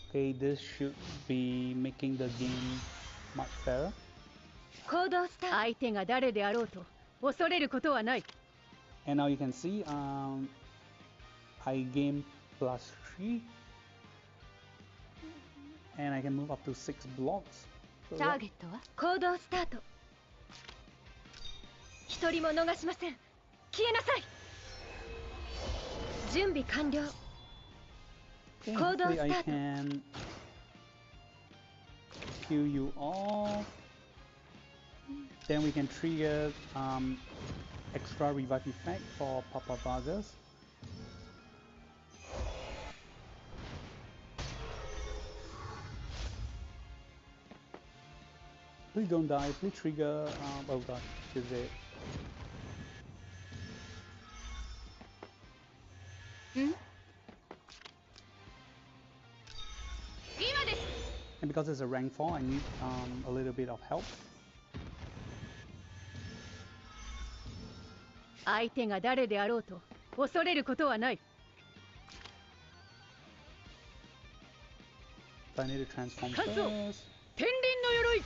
Okay, this should be making the game much fairer. 行動した相手が誰であろうと恐れることはない And now you can see I gain +3 and I can move up to 6 blocks. So ターゲットは行動スタート一人も逃しません消えなさい準備完了 okay, Hold on, hopefully I start. can kill you all. Then we can trigger extra revive effect for Papa Vargas. Please don't die. Please trigger. Oh god, she's dead. And because it's a rank 4, I need a little bit of help. 相手が誰であろうと恐れることはない So I need to transform Cancel. first. 天輪の鎧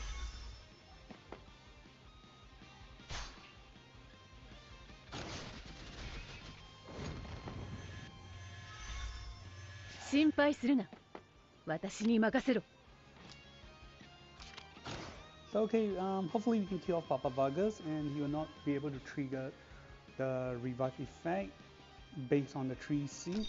心配するな私に任せろ So okay, hopefully we can kill off Papa Vargas and he will not be able to trigger the revive effect based on the 3C.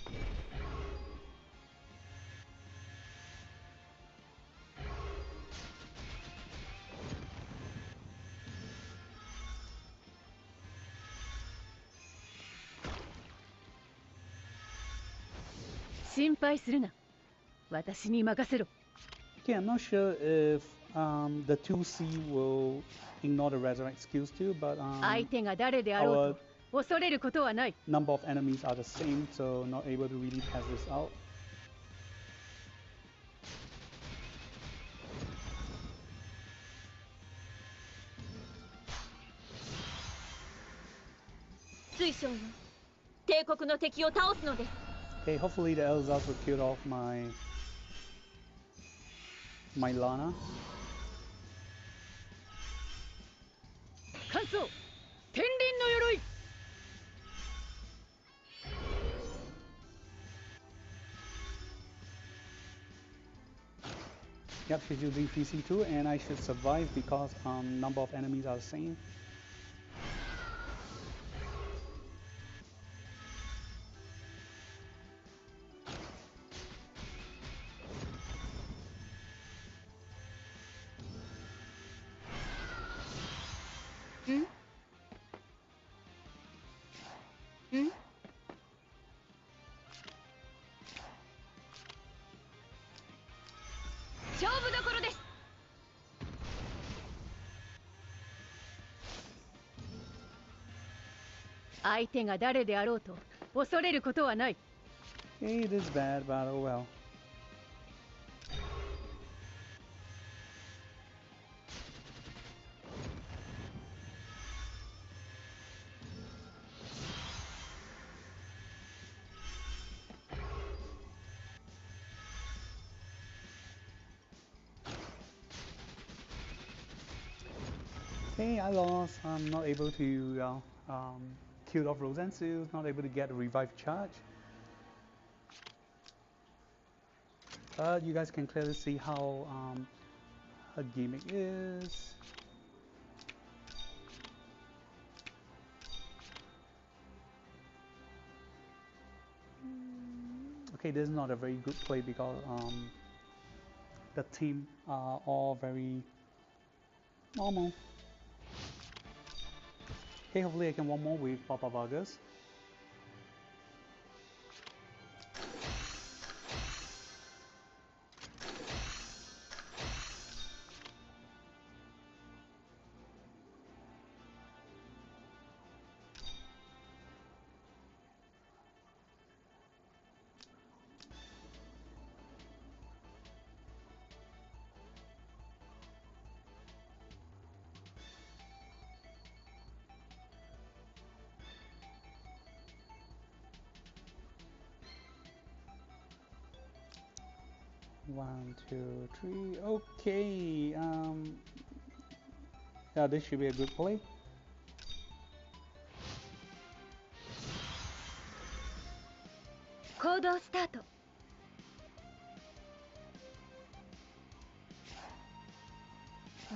Okay, I'm not sure if the 2C will ignore the resurrect skills too, but our number of enemies are the same, so not able to really pass this out. Okay, hopefully the Elzas will kill off my Lana. 完走天輪の鎧 Yep, she's using 3C too, and I should survive because number of enemies are the same. It is bad, but oh well. Okay, I lost. I'm not able to kill off Rosensu, not able to get a revive charge. But you guys can clearly see how her gimmick is. Okay, this is not a very good play because the team are all very normal. Okay, hopefully I can one more with Papa Vargas. 1, 2, 3. Okay. Yeah, this should be a good play. Kodo start.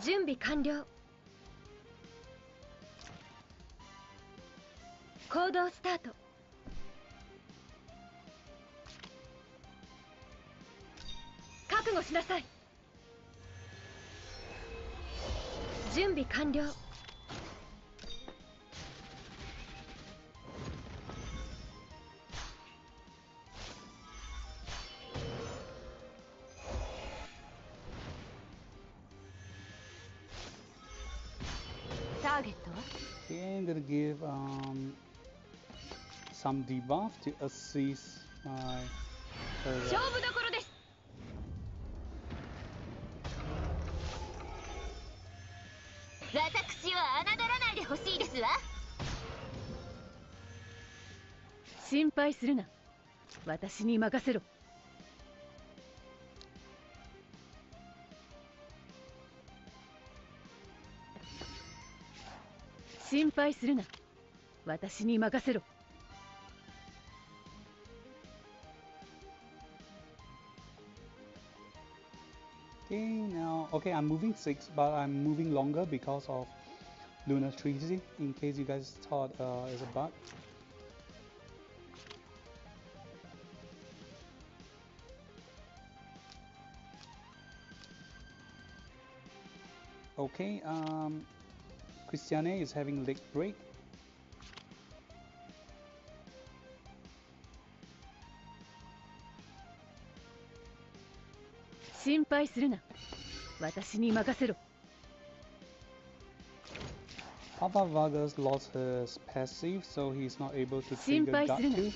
Junbi kanryou. Kodo start. 覚悟しなさい。準備完了。ターゲットは Okay, I'm gonna give some debuff to assist my 勝負どころです。私を侮らないでほしいですわ。心配するな。私に任せろ。心配するな。私に任せろ。Okay, now, okay, I'm moving 6, but I'm moving longer because of Lunar Treaty, in case you guys thought it's a bug. Okay, Christiane is having leg break.心配するな。私に任せろ。Papa Vargas lost his passive, so he's not able to trigger Gattu.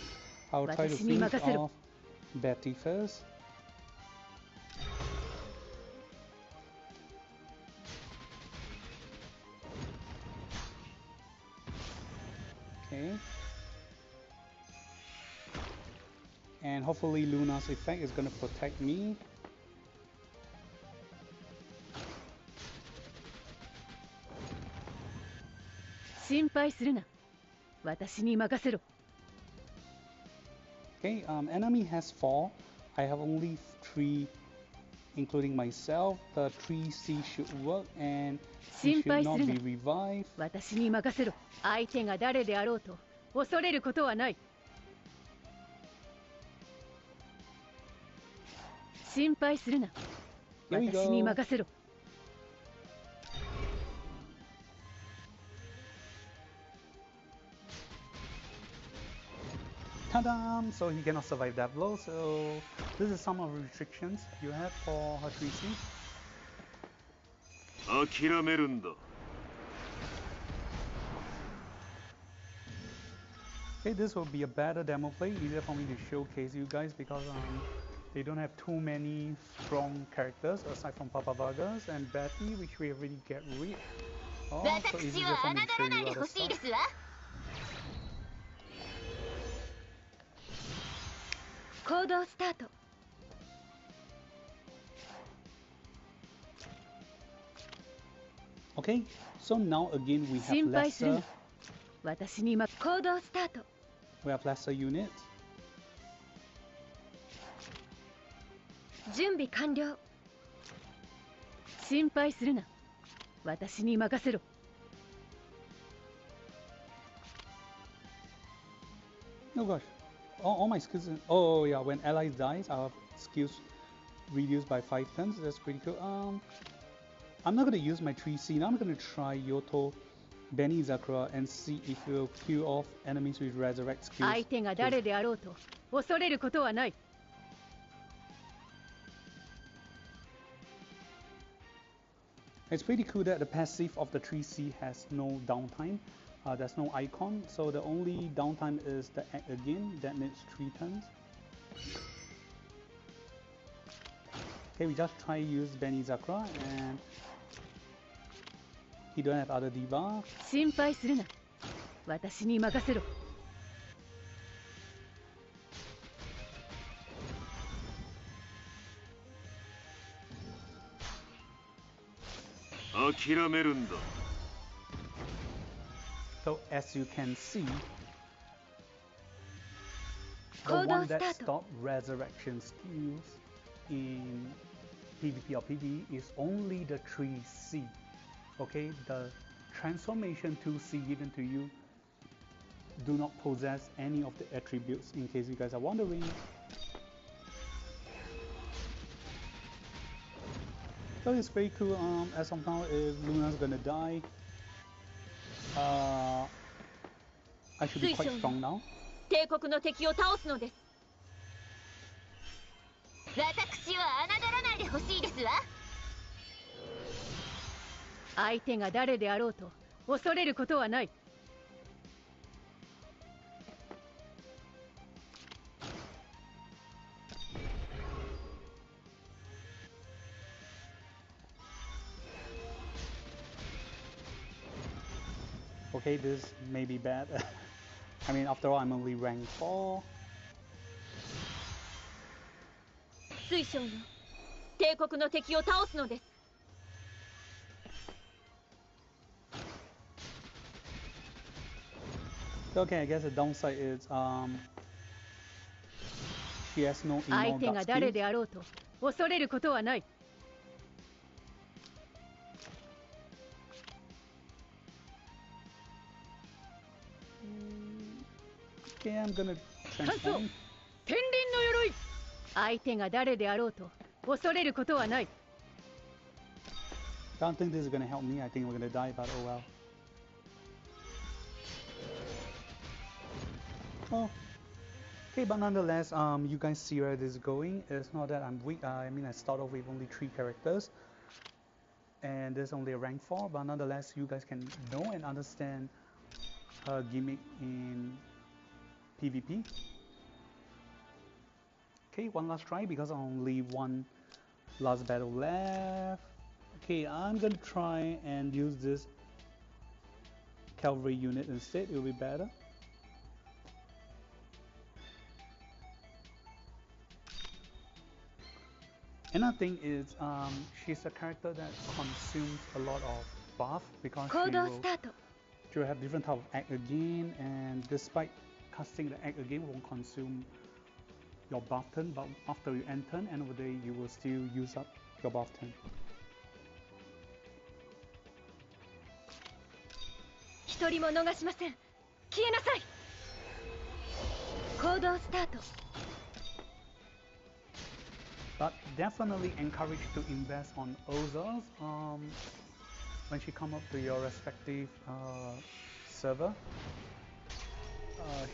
I'll try to finish off Betty first. Okay. And hopefully Luna's effect is gonna protect me. Okay, enemy has 4. I have only 3, including myself. The 3C should work and he should not be revived. 私に任せろ。相手が誰であろうと恐れることはない。心配するな。私に任せろ。Ta-da! So he cannot survive that blow. So this is some of the restrictions you have for her 3C. 諦めるんだ。Okay, this will be a better demo play, easier for me to showcase you guys because they don't have too many strong characters aside from Papa Vargas and Betty, which we already get rid of. So it's easier for me to show you other stuff. Okay, so now again we have lesser. We have lesser units. 準備完了。心配するな。私に任せろ。Oh gosh, all my skills. Oh yeah, when allies dies, our skills reduced by 5 turns. That's pretty cool. I'm not gonna use my 3C. Now I'm gonna try Yoto Benny Zakura and see if it will kill off enemies with resurrect skills. 相手が誰であろうと恐れることはない。It's pretty cool that the passive of the 3C has no downtime. There's no icon, so the only downtime is the act again that needs 3 turns. Okay, we just try use Benny Zakura and he don't have other debuff. 心配するな。私に任せろ。諦めるんだ。 So as you can see, the 行動 one スタ that ート。 stopped resurrection skills in PvP or PvE is only the tree C. Okay, the transformation 2C given to you do not possess any of the attributes, in case you guys are wondering. So it's very cool. As of now, if Luna's gonna die, I should be quite strong now. 帝国の敵を倒すのです。私を侮らないでほしいですわ。相手が誰であろうと恐れることはない。 Okay, this may be bad. I mean, after all, I'm only rank 4. 水晶よ、帝国の敵を倒すのです。 Okay, I guess the downside is she has no 相 ignore 手 dark が誰 skills. であろうと恐れることはない。 Okay, I'm gonna 乾燥 transform. 天輪の鎧。相手が誰であろうと恐れることはない。 Don't think this is gonna help me. I think we're gonna die, but oh well. Oh. Okay, but nonetheless, you guys see where this is going. It's not that I'm weak. I mean, I start off with only 3 characters, and there's only a rank 4. But nonetheless, you guys can know and understand her gimmick in PvP. Okay, one last try because only one last battle left. Okay, I'm gonna try and use this cavalry unit instead. It'll be better. Another thing is, she's a character that consumes a lot of buff because 行動スタート。 she will have different type of act again, and despite casting the act again won't consume your buff turn, but after you end turn, end of the day, you will still use up your buff turn. 一人も逃しません。消えなさい。行動スタート。 But definitely encourage to invest on Erza's when she come up to your respective server.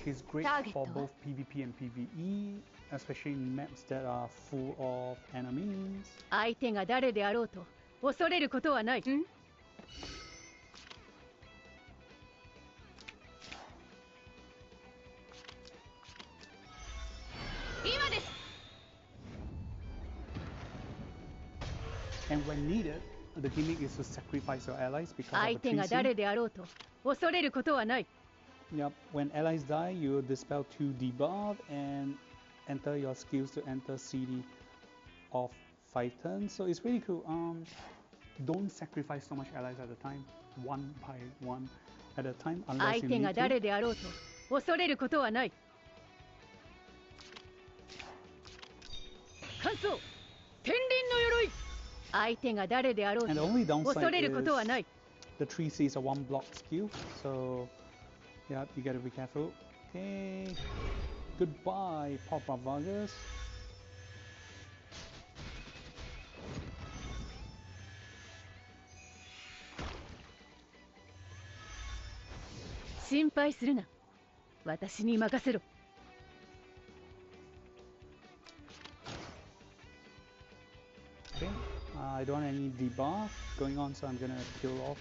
She's great Target for とは？ both PvP and PvE, especially in maps that are full of enemies. 相手が誰であろうと恐れることはない。ん？ 今です。 And when needed, the gimmick is to sacrifice your allies because 相 of 手 the が 3C. 誰であろうと恐れることはない。 Yep, when allies die, you dispel 2 debuff and enter your skills to enter CD of 5 turns. So it's really cool. Don't sacrifice so much allies at a time, one by one at a time, unless 相 you 手が need 誰 to. であろうと恐れることはない。乾燥天輪の鎧。相手が誰であろう And と the only downside 恐れることは is ない。 the 3C is a 1 block skill, so yeah, you gotta be careful. Okay, goodbye, Papa Vargas. 心配するな。私に任せろ。 Okay, I don't have any debuff going on, so I'm gonna kill off.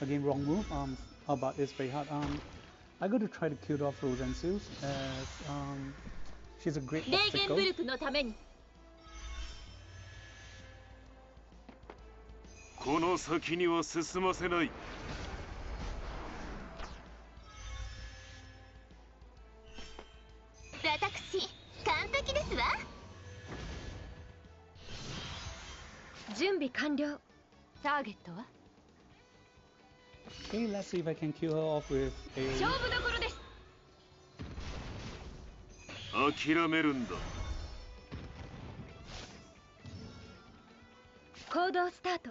Again, wrong move. Oh, but it's very hard. I'm going to try to kill off Rosensius as she's a great レーゲン obstacle. ブルクのために。 この先には進ませない。 私完璧ですわ。準備備完了。ターゲットは Okay, let's see if I can kill her off with 勝 a... 負どころです。諦めるんだ。行動スタート。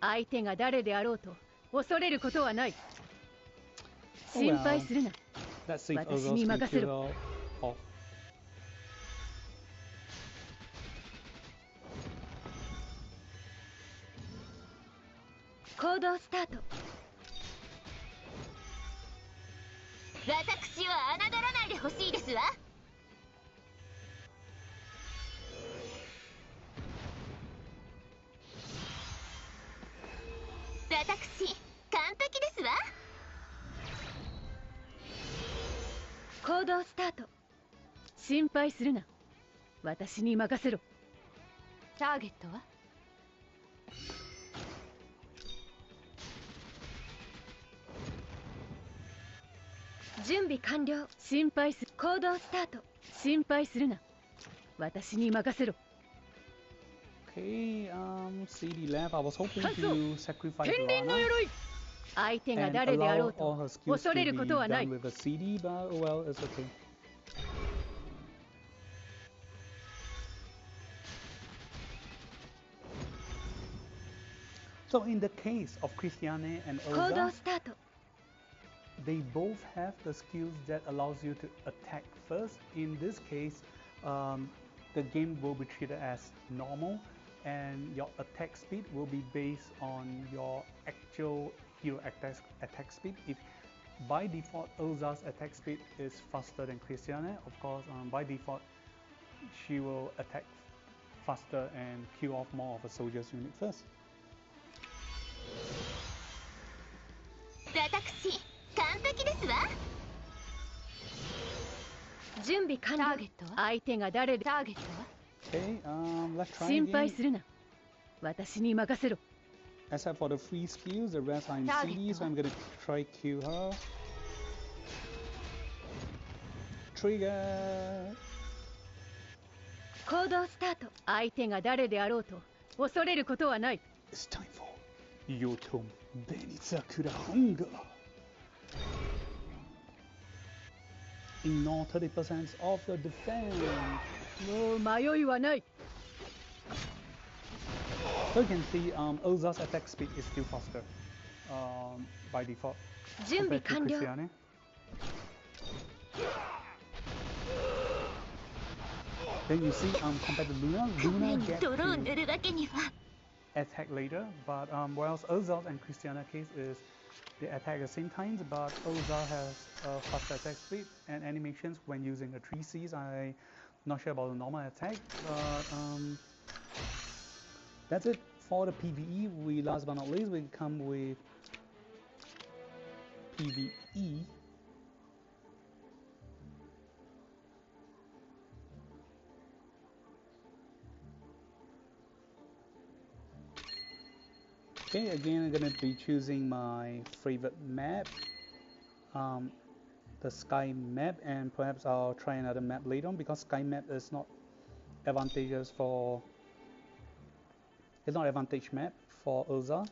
相手が誰であろうと恐れることはない。心配するな。 Let's see if 私 Erza に can 任せ kill ろ。 her off. 行動スタート。私を侮らないでほしいですわ。私完璧ですわ。行動スタート。心配するな。私に任せろ。ターゲットは準備完了。心配する。行動スタート。心配するな。私に任せろ。 Okay, CD left. I was hoping to sacrifice 天輪の Lana 鎧。相手が and 誰であろ allow う all と her skills 恐 to れ be ることはない。 done with a CD, but oh well, it's okay. So in the case of Christiane and 行動 Erza, スタート。 they both have the skills that allows you to attack first. In this case, the game will be treated as normal, and your attack speed will be based on your actual hero attack speed. If by default Erza's attack speed is faster than Christiane, of course, by default she will attack faster and kill off more of a soldier's unit first. 私完璧ですわ。準備完了。ターゲットは相手が誰で。ターゲットは Okay, let's try 心配 again. するな。私に任せろ。 Except for the free skills, the rest are in Target CD, so I'm gonna try kill her. Trigger! 行動スタート。相手が誰であろうと恐れることはない。 It's time for Yotom Benizakura Hunger. Ignore 30% of the defense. もう迷いはない。 So you can see Erza's attack speed is still faster by default 準備 compared to 完了。 Christiane. Then you see compared to Luna 船に gets 泥を to 塗るわけには。 attack later, but whereas Erza's and Christiana case is they attack at the same times, but Erza has a faster attack speed and animations when using a 3Cs. I'm not sure about the normal attack, but that's it for the PvE. We last but not least we come with PvE. Okay, again I'm gonna be choosing my favorite map, the sky map, and perhaps I'll try another map later on because sky map is not advantageous for, it's not advantage map for Erza.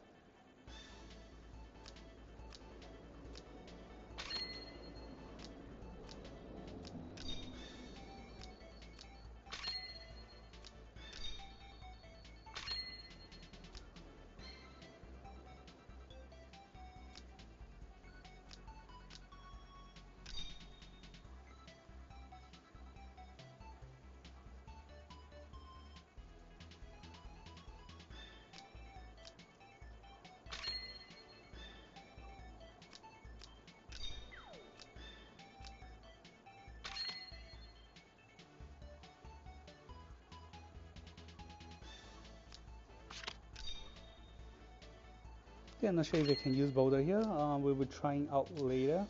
Okay, I'm not sure if we can use boulder here. We'll be trying out later.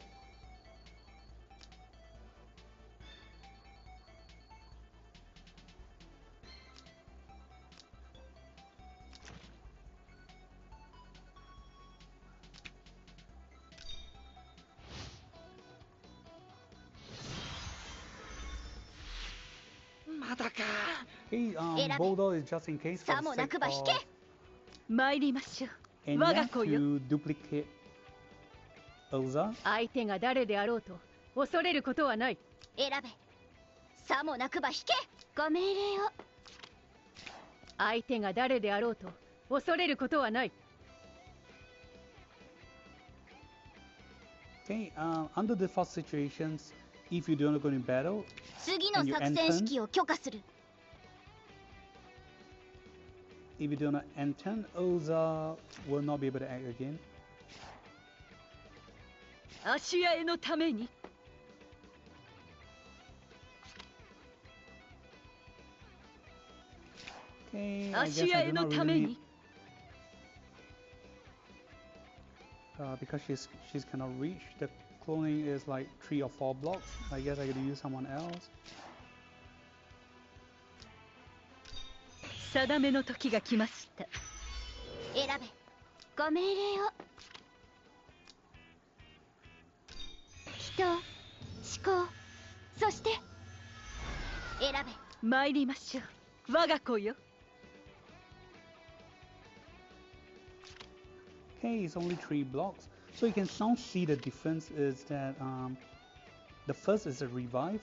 Okay, boulder is just in case for さ the もな sake くば引け。 of 参りましょう。 And 我 you が have 子よ。 to duplicate Erza. 相手が誰であろうと恐れることはない。選べ。さもなくば引け。ご命令を。相手が誰であろうと恐れることはない。 Okay, under default situations, if you don't go in battle, 次の作戦指揮を許可する。 if you do not enter, Erza will not be able to act again. 芦屋へのために。 Okay, I guess 芦 I 屋 do への not ため really に。 need, because she's cannot reach. The cloning is like 3 or 4 blocks. I guess I could use someone else. 定めの時が来ました。選べ。ご命令を。祈祷、思考、そして選べ。参りましょう。我が子よ。 Okay, it's only 3 blocks. So you can now see the difference is that the first is a revive,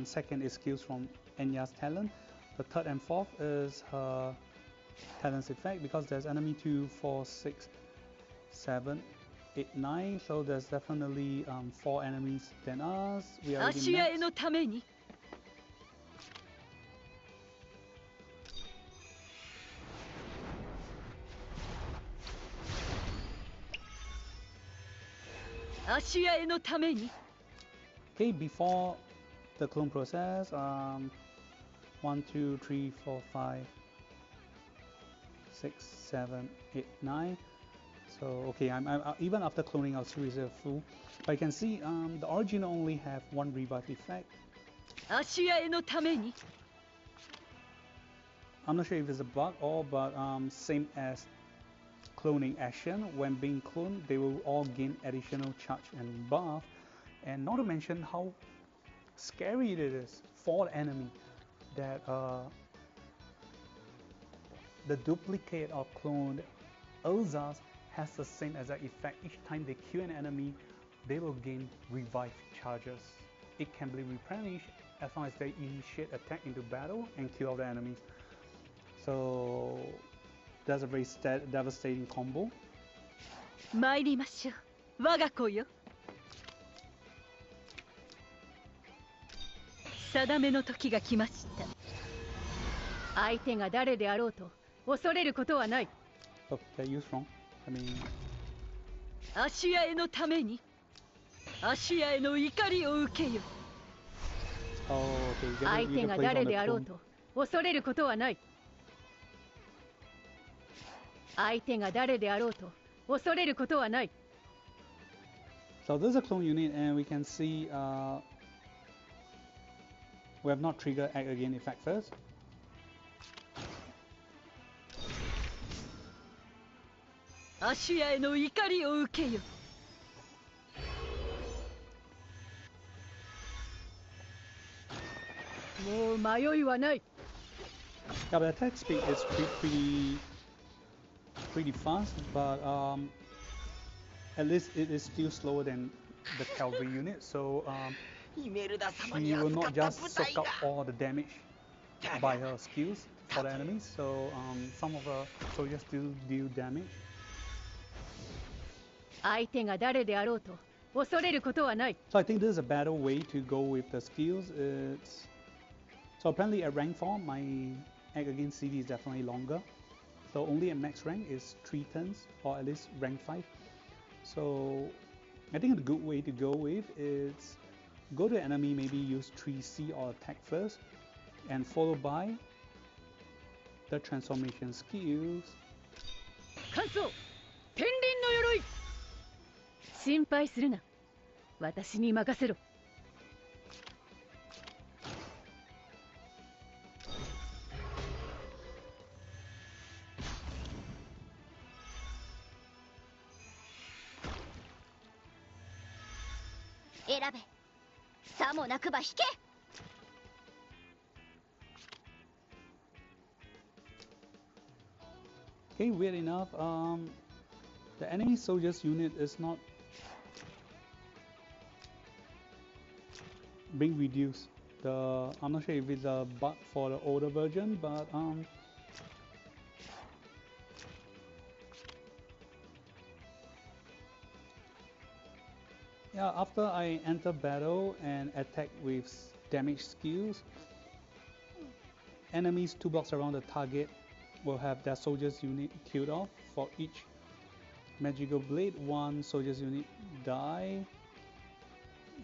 second is skills from Enya's talent, the third and fourth is her talent's effect, because there's enemy 2, 4, 6, 7, 8, 9, so there's definitely 4 enemies than us. We are 芦 already 屋へ maxed. のために。 芦屋へのために。 Okay, before the clone process, 1, 2, 3, 4, 5, 6, 7, 8, 9. So okay, I'm even after cloning our series of full, but you can see the original only have 1 revive effect. 芦屋へのために。 I'm not sure if it's a bug or, but same as cloning action. When being cloned, they will all gain additional charge and buff, and not to mention how scary it is for the enemy that the duplicate or cloned Erzas has the same exact effect. Each time they kill an enemy, they will gain revive charges. It can be replenished as long as they initiate attack into battle and kill all the enemies. So that's a very devastating combo. 参りましょう。我が子よ。定めの時が来ました。相手が誰であろうと恐れることはない。 Oh, that used wrong. I mean, 芦屋へのために。芦屋への怒りを受けよ。 oh, okay. You 相 get 手 to が place 誰 on で the あろう clone. と恐れることはない。相手が誰であろうと恐れることはない。 So this is a clone unit, and we can see we have not triggered act again effect first. 芦屋への怒りを受けよ。 もう迷いはない。 Yeah, but attack speed is pretty fast, but at least it is still slower than the cavalry unit, so she will not just soak up all the damage by her skills for the enemies, so some of her soldiers still deal damage. 相手が誰であろうと恐れることはない。 So I think this is a better way to go with the skills. So apparently at rank 4, my act against CD is definitely longer. So only at max rank is 3 turns, or at least rank 5. So I think a good way to go with is go to the enemy, maybe use 3C or attack first, and followed by the transformation skills. 感想天輪の鎧。心配するな。私に任せろ。選べ。さもなくば引け。 Okay, Okay, weird enough, the enemy soldiers unit is not being reduced. I'm not sure if it's a bug for the older version, but yeah, after I enter battle and attack with damage skills, enemies 2 blocks around the target will have their soldiers unit killed off. For each magical blade, 1 soldiers unit die,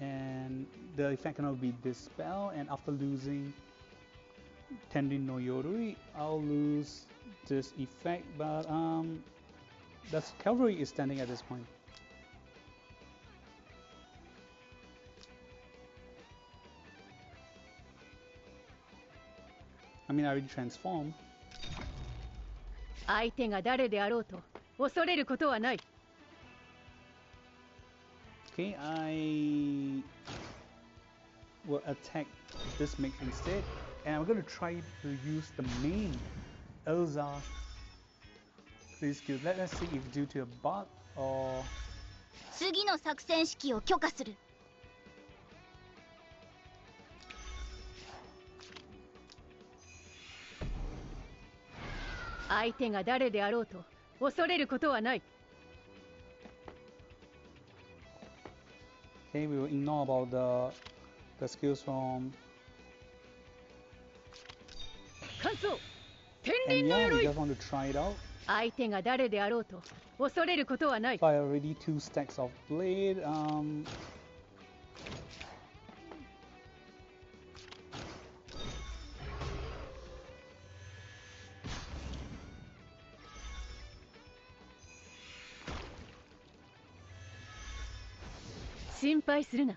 and the effect cannot be dispelled. And after losing Tenrin no Yorui, I'll lose this effect, but the cavalry is standing at this point. I mean, I already transformed. 相手が誰であろうと恐れることはない。 Okay, I will attack this mage instead, and I'm gonna try to use the main Erza skill. Let's see if due to a bug or 次の作戦指揮を許可する。相手が誰であろうと恐れることはない。 okay, we will ignore about the skills from 感想天 and 輪の yeah, we 鎧。 just want to try it out. 相手が誰であろうと恐れることはない。 So I already 2 stacks of blade.「心配するな。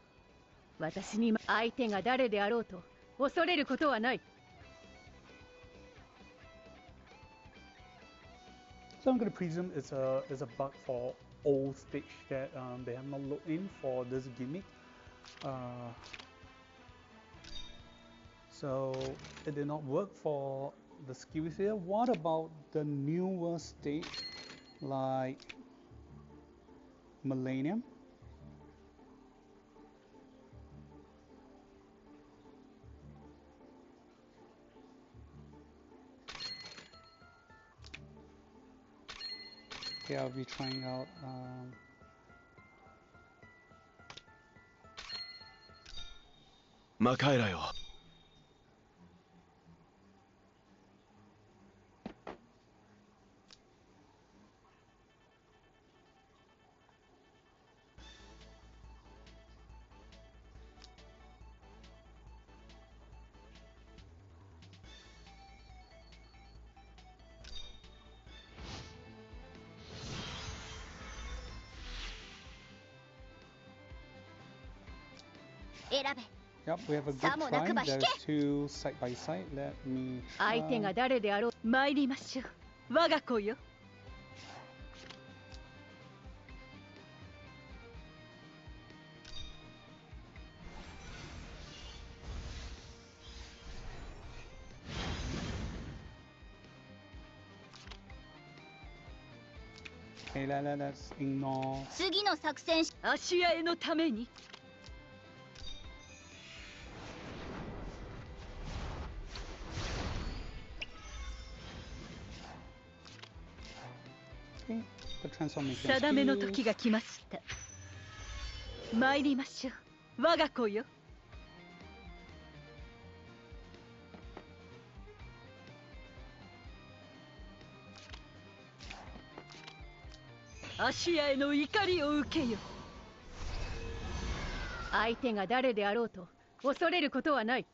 私に相手が誰であろうと恐れることはない。 So I'm gonna presume it's a bug for old stage that they have not looked in for this gimmick. So it did not work for the skills here. What about the newer stage like Millennium? Okay, I'll be trying out マカエラよ。選べ。 Yep, we have a good try. There's 2 side by side. Let me 相手が try. 誰であろう。参りましょう。我が子よ。 Okay, let's ignore. 次の作戦指芦屋へのために。 Okay, the transformation 定めの skills. 時が来ました。参りましょう。我が子よ。 芦屋への怒りを受けよ。相手が誰であろうと恐れることはない。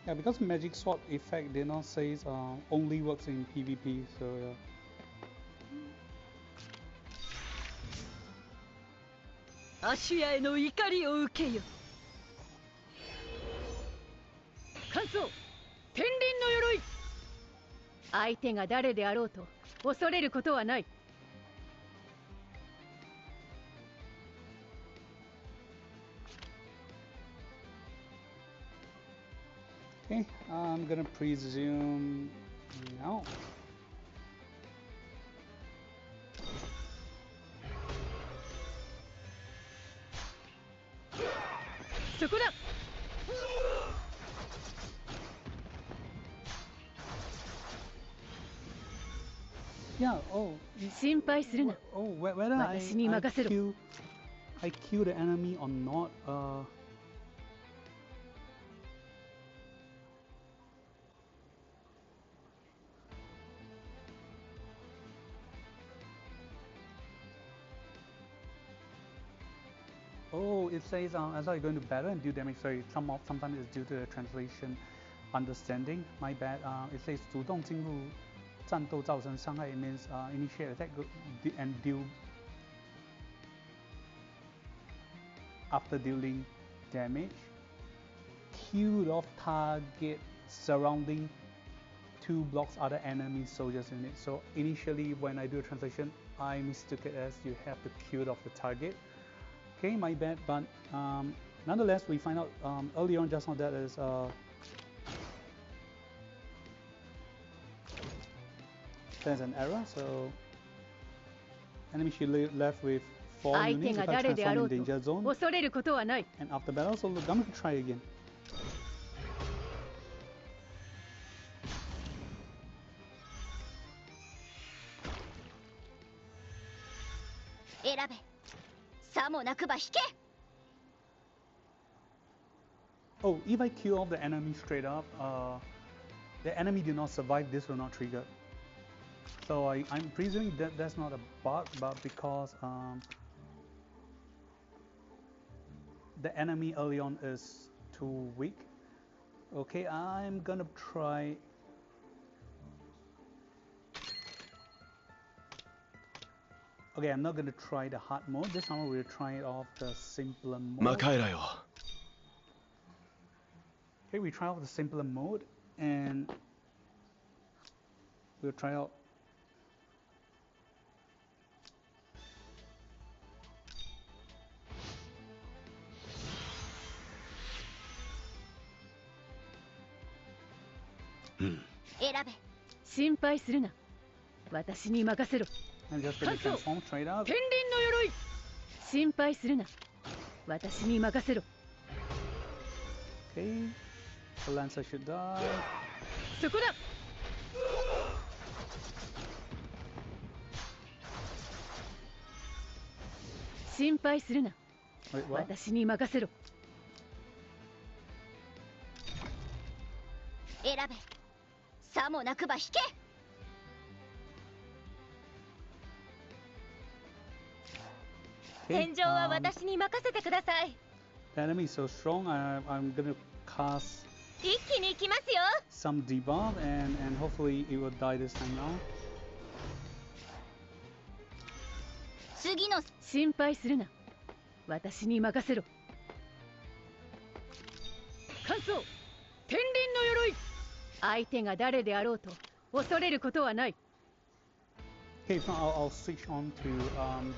Yeah, because magic sword effect did not say only works in PvP, so yeah. 芦屋への怒りを受けよ。感想天輪の鎧。相手が誰であろうと恐れることはない。 Okay, Okay, I'm gonna presume no. そこだ。 Yeah, oh, 心配するな。 oh, whether私に任せろ。 I kill the enemy or not, oh, it says as I go into battle and do damage. Sorry, sometimes it's due to the translation understanding. My bad. It says 主动进入战斗造成伤害. It means initiate attack and deal after dealing damage. Killed off target surrounding 2 blocks other enemy soldiers in it. So initially when I do a translation, I mistook it as you have to kill off the target. Okay, my bad, but nonetheless, we find out early on just now that is there's an error, so enemy should left with 4 units if I transform in danger zone. And after battle, so look, I'm gonna try again. Oh, if I kill off the enemy straight up, the enemy did not survive, this will not trigger. So I'm presuming that that's not a bug, but because the enemy early on is too weak. Okay, I'm gonna try. Okay, I'm not gonna try the hard mode. This time we'll try it off the simpler mode. Okay, we try out the simpler mode and we'll try out. I'm just gonna transform straight up. Okay, the Lancer should die. Wait, what? Okay, the enemy is so strong, I'm gonna cast some debuff and hopefully it will die this time now. Okay, so I'll switch on to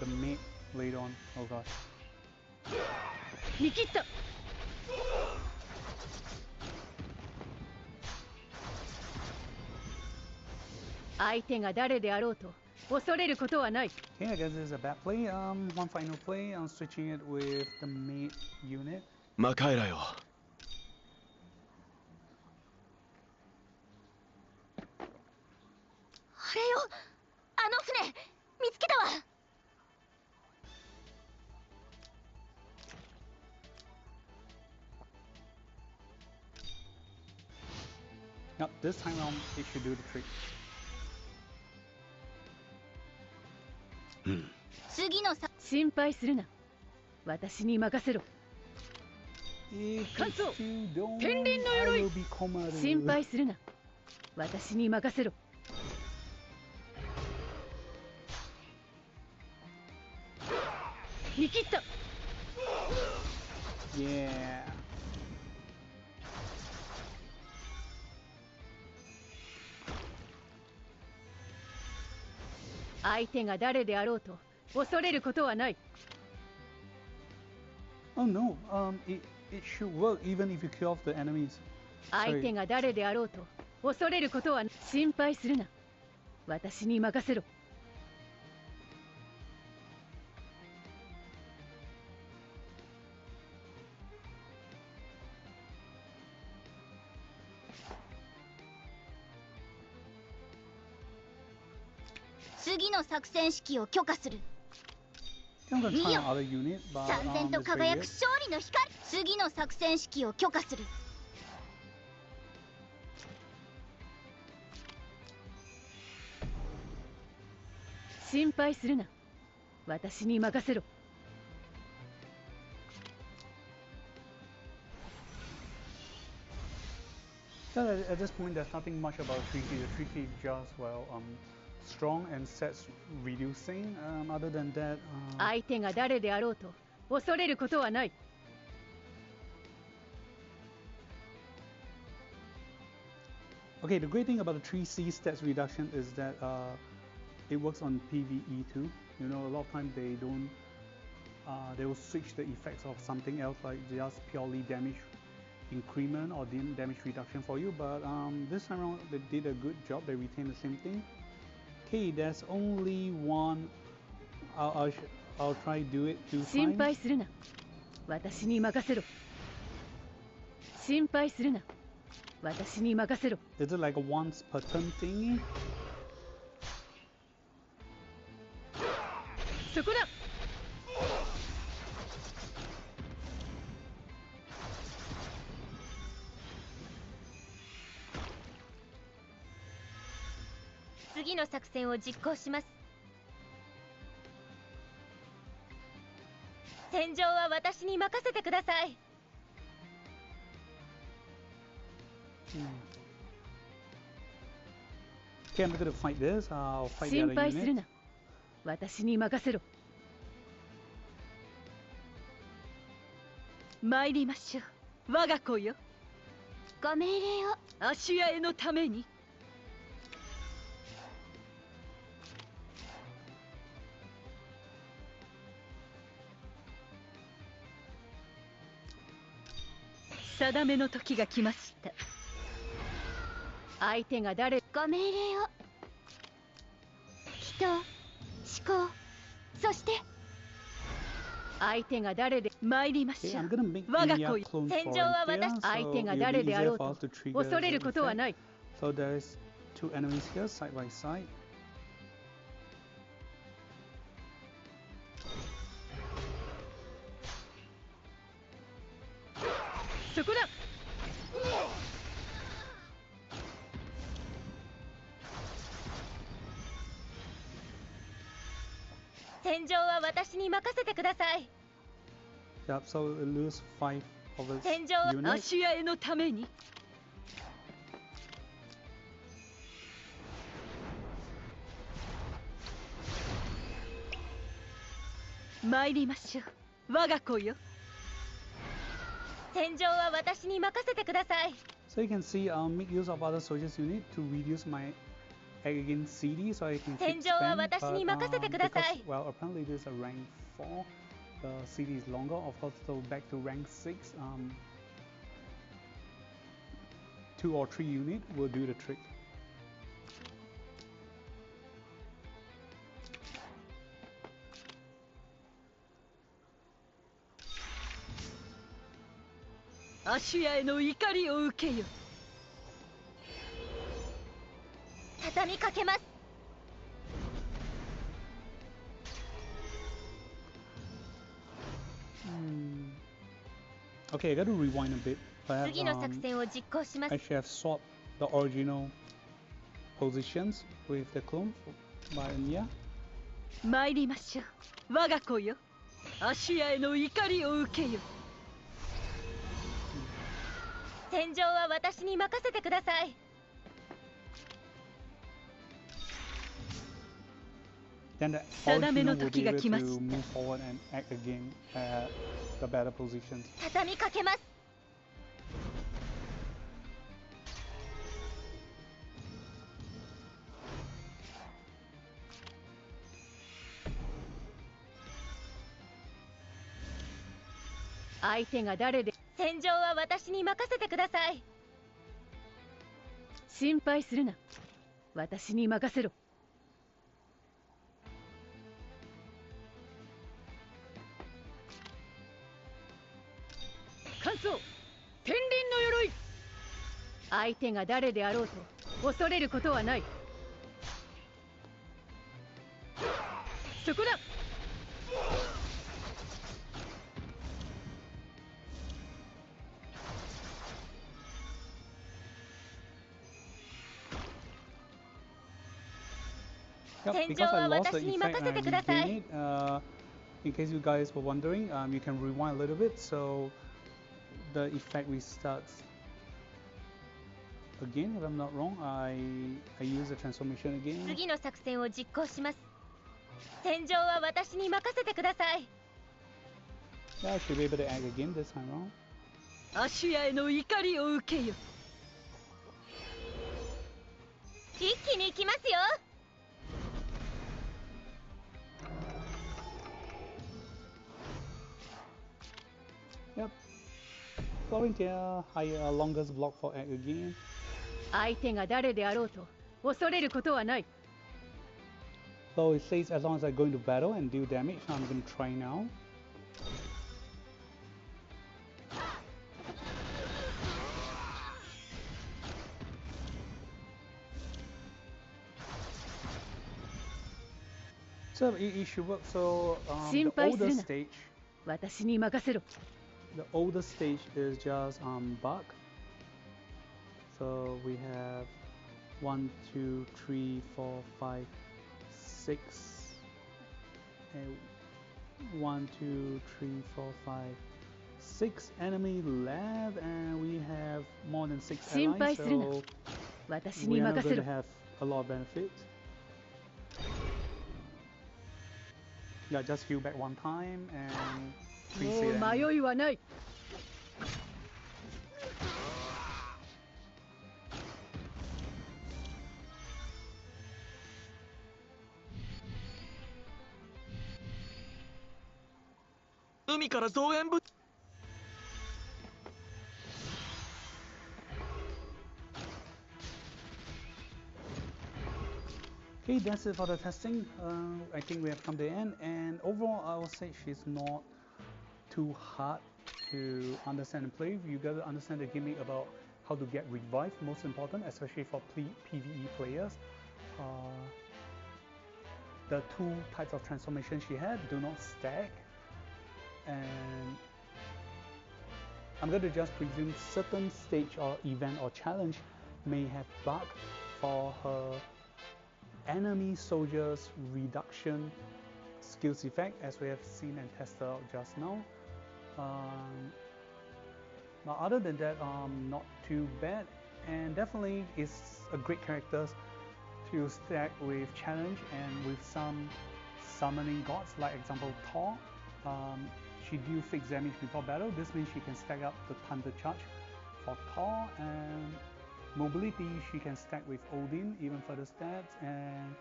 the mid later on. Oh gosh. Okay, I guess this is a bad play. One final play. I'm switching it with the mid unit. 魔カエラよ。あれよ、あの船見つけたわ。Now this time around, it should do the trick. 次のさ。心配するな。私に任せろ。 If Cancel. you don't, Pending no I yoroi. will be Komaru. 心配するな。私に任せろ。 見切った。 Yeah. 相手が誰であろうと恐れることはない。 Oh no, it should work even if you kill off the enemies. 相手が誰であろうと恐れることは心配するな。私に任せろ。次の作戦指揮を許可する。 I'm gonna try いいよ。 another unit, but 燦然と it's very 輝く weird. 勝利の光。次の作戦指揮を許可する。心配するな。私に任せろ。So at this point, there's nothing much about 3K. The 3K is just, well, strong and sets reducing. Other than that, 相手が誰であろうと恐れることはない。 okay, the great thing about the 3C stats reduction is that it works on PvE too. You know, a lot of times they don't, they will switch the effects of something else, like just purely damage increment or damage reduction for you. But this time around, they did a good job. They retained the same thing. Okay, there's only one. I'll try do it 心 2 配 times. するな。私に任せろ。心配するな。私に任せろ。 Is it like a once per turn thingy? そこだ。次の作戦を実行します。戦場は私に任せてください。 Okay, I'm gonna fight this. I'll fight the 心 other 配する unit. な。私に任せろ。参りましょう。我が子よ。ご命令を。芦屋へのために。定めの時が来ました。相手が誰。ご命令を。人、思考、そして相手が誰で参りまし Okay, ょ I'm う。 gonna make 我が Enya 子よ。 clone 戦場は for 私。 Enya, 相 so 手が it'll 誰 be であ easier ろう for us と to trigger 恐れる this ことは effect. ない。 So there's two enemies here side by side. そこだ。戦場は私に任せてください。 Yep, so it lose 5 of its 戦場は units. 芦屋へのために。参りましょう。我が子よ。戦場は私に任せてください。 So you can see, make use of other soldiers unit to reduce my egg against CD, so I can keep 戦場は spam. 私に任せてくださ Because, い。 well, apparently this is a rank 4. The CD is longer. Of course, so back to rank 6. 2 or 3 unit will do the trick. 芦屋への怒りを受けよ。畳みかけます。 Okay, I gotta rewind a bit. But 次の作戦を実行します I。should have swapped the original positions with the clone. But yeah. 参りましょう。我が子よ。芦屋への怒りを受けよ。戦場は私に任せてください。 Then the 定めの original will be 時が able 来ま to した。 move forward and act again at the better positions. 畳みかけます。 相手が誰で。戦場は私に任せてください。心配するな。私に任せろ。感想、天輪の鎧。相手が誰であろうと恐れることはない。そこだ。Yep, because I lost the effect and I regained it. In case you guys were wondering, you can rewind a little bit, so the effect restarts again. If I'm not wrong, I use the transformation again. 次の作戦を実行します。戦場は私に任せてください。 Yeah, I should be able to act again this time around. アシュアへの怒りを受けよ。一気に行きますよ。 Yep. Florentier, longest block for act again. 相手が誰であろうと恐れることはない。 So it says as long as I go into battle and deal damage, I'm going to try now. So it should work. So the older stage. 私に任せろ。 The older stage is just bug. So we have 1, 2, 3, 4, 5, 6, and 1, 2, 3, 4, 5, 6 enemy left, and we have more than 6 allies. So we are not going to have a lot of benefit. Yeah, just heal back one time and freeze it. 迷いはない。 海から増援物。 Okay, that's it for the testing. I think we have come to the end, and overall I would say she's not too hard to understand and play. You gotta understand the gimmick about how to get revived, most important, especially for PvE players. The two types of transformation she had do not stack, and I'm going to just presume certain stage or event or challenge may have bug for her enemy soldiers reduction skills effect, as we have seen and tested out just now. But other than that, not too bad, and definitely is a great character to stack with challenge and with some summoning gods, like example Thor. She deals fixed damage before battle. This means she can stack up the Thunder Charge for Thor, and mobility she can stack with Odin, even further stats. And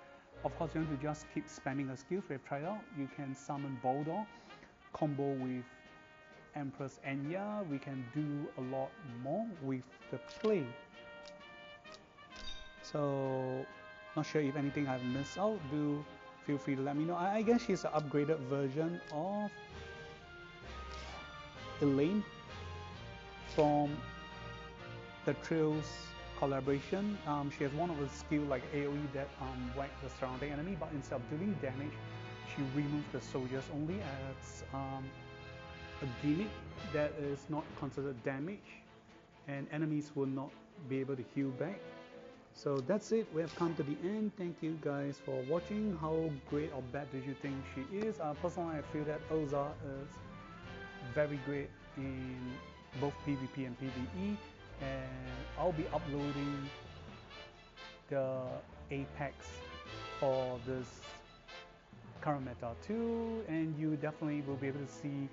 of course, you want to just keep spamming her skills. We've tried out. You can summon Boldor, combo with Empress Enya. We can do a lot more with the play. So, not sure if anything I've missed out. Do feel free to let me know. I guess she's an upgraded version of Elaine from the Trails collaboration. She has one of the skill like AoE that whack the surrounding enemy, but instead of dealing damage, she removes the soldiers only as a gimmick that is not considered damage, and enemies will not be able to heal back. So that's it. We have come to the end. Thank you guys for watching. How great or bad did you think she is? Personally, I feel that Erza is very great in both PvP and PvE, and I'll be uploading the Apex for this current meta too, and you definitely will be able to see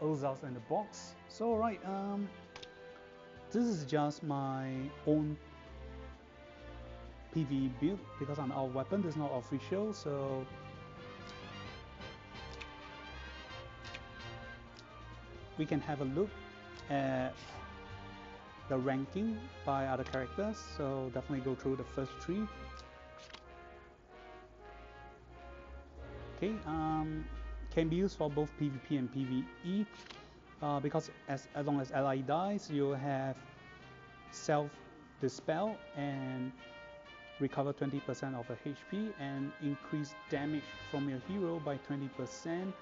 Erza's in the box. So right, this is just my own PvE build because I'm out of weapon. This is not official, so we can have a look at the ranking by other characters, so definitely go through the first 3. Okay, can be used for both PvP and PvE, because as long as ally dies, you have self dispel and recover 20% of the HP and increase damage from your hero by 20%.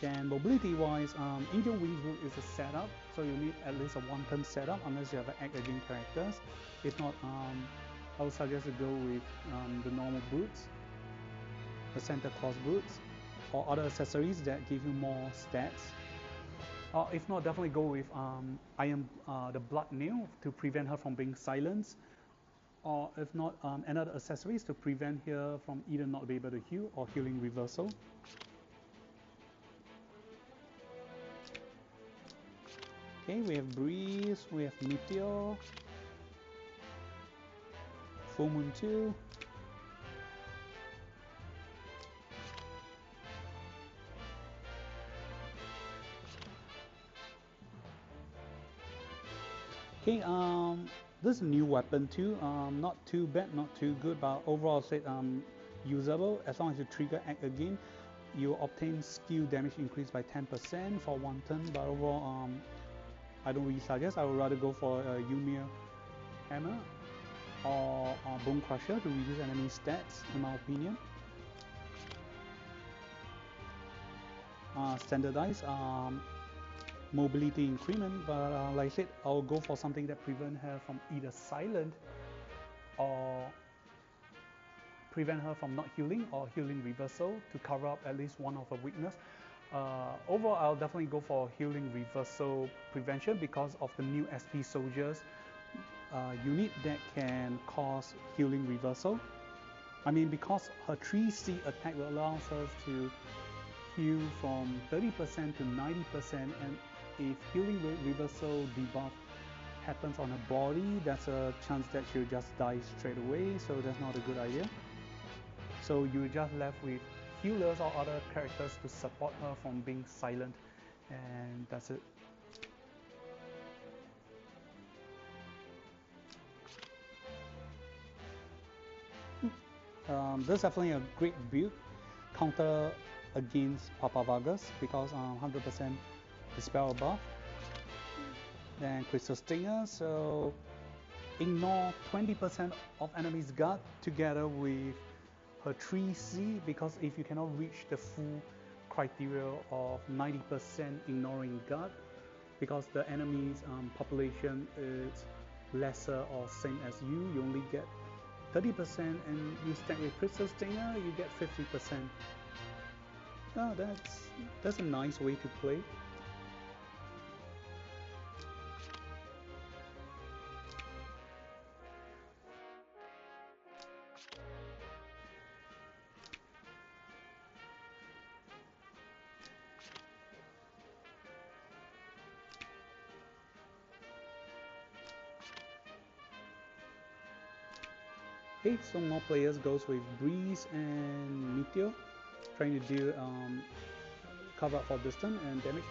Then mobility wise, Angel Wings Route is a setup, so you need at least a 1-turn setup unless you have an act again characters. If not, I would suggest to go with the normal boots, the Santa Claus boots, or other accessories that give you more stats. If not, definitely go with the Blood Nail to prevent her from being silenced. Or if not, another accessories to prevent her from either not be able to heal or healing reversal. Okay, we have Breeze, we have Meteor, Full Moon 2. Okay, this is a new weapon too. Not too bad, not too good, but overall I said usable. As long as you trigger act again, you obtain skill damage increase by 10% for 1 turn. But overall, I don't really suggest. I would rather go for a Ymir Hammer or Bone Crusher to reduce enemy stats, in my opinion. Standardized mobility increment, but like I said, I'll go for something that prevent her from either silent or prevent her from not healing or healing reversal to cover up at least one of her weakness. Overall, I'll definitely go for healing reversal prevention because of the new SP soldiers unit that can cause healing reversal. I mean, because her 3C attack will allow us to heal from 30% to 90%, and if healing reversal debuff happens on her body, that's a chance that she'll just die straight away, so that's not a good idea. So you're just left with healers or other characters to support her from being silent, and that's it. This is definitely a great build counter against Papa Vargas because 100% dispel buff. Then Crystal Stinger, so ignore 20% of enemies' guard together with her 3C, because if you cannot reach the full criteria of 90% ignoring guard, because the enemy's population is lesser or same as you only get 30%, and you stack with Crystal Stinger, you get 50%. Oh, that's a nice way to play. Okay, so more players goes with Breeze and Meteor, trying to do cover up for distance and damage.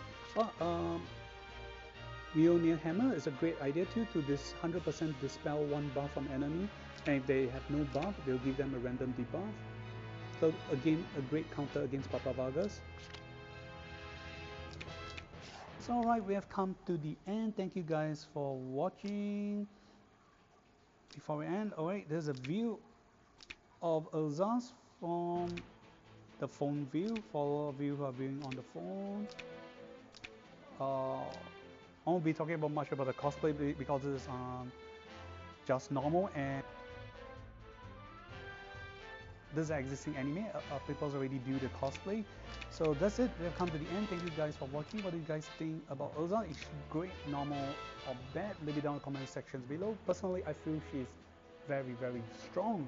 Mjolnir Hammer is a great idea too, to this 100% dispel one buff from enemy, and if they have no buff, they'll give them a random debuff. So again, a great counter against Papa Vargas. So alright, we have come to the end. Thank you guys for watching. Before we end, alright, there's a view of Erza's from the phone view for all of you who are viewing on the phone. I won't be talking about much about the cosplay because it's just normal, and this is an existing anime. People's already do the cosplay. So that's it. We have come to the end. Thank you guys for watching. What do you guys think about Erza? Is she great, normal, or bad? Leave it down in the comment sections below. Personally, I feel she's very, very strong,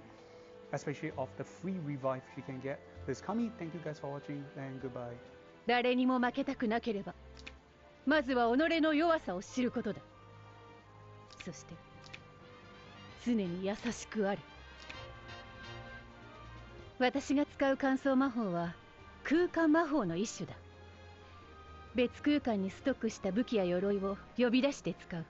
especially of the free revive she can get. This is Kami. Thank you guys for watching, and goodbye. 誰にも負けたくなければ、まずは己の弱さを知ることだ。そして常に優しくある。私が使う乾燥魔法は空間魔法の一種だ。別空間にストックした武器や鎧を呼び出して使う。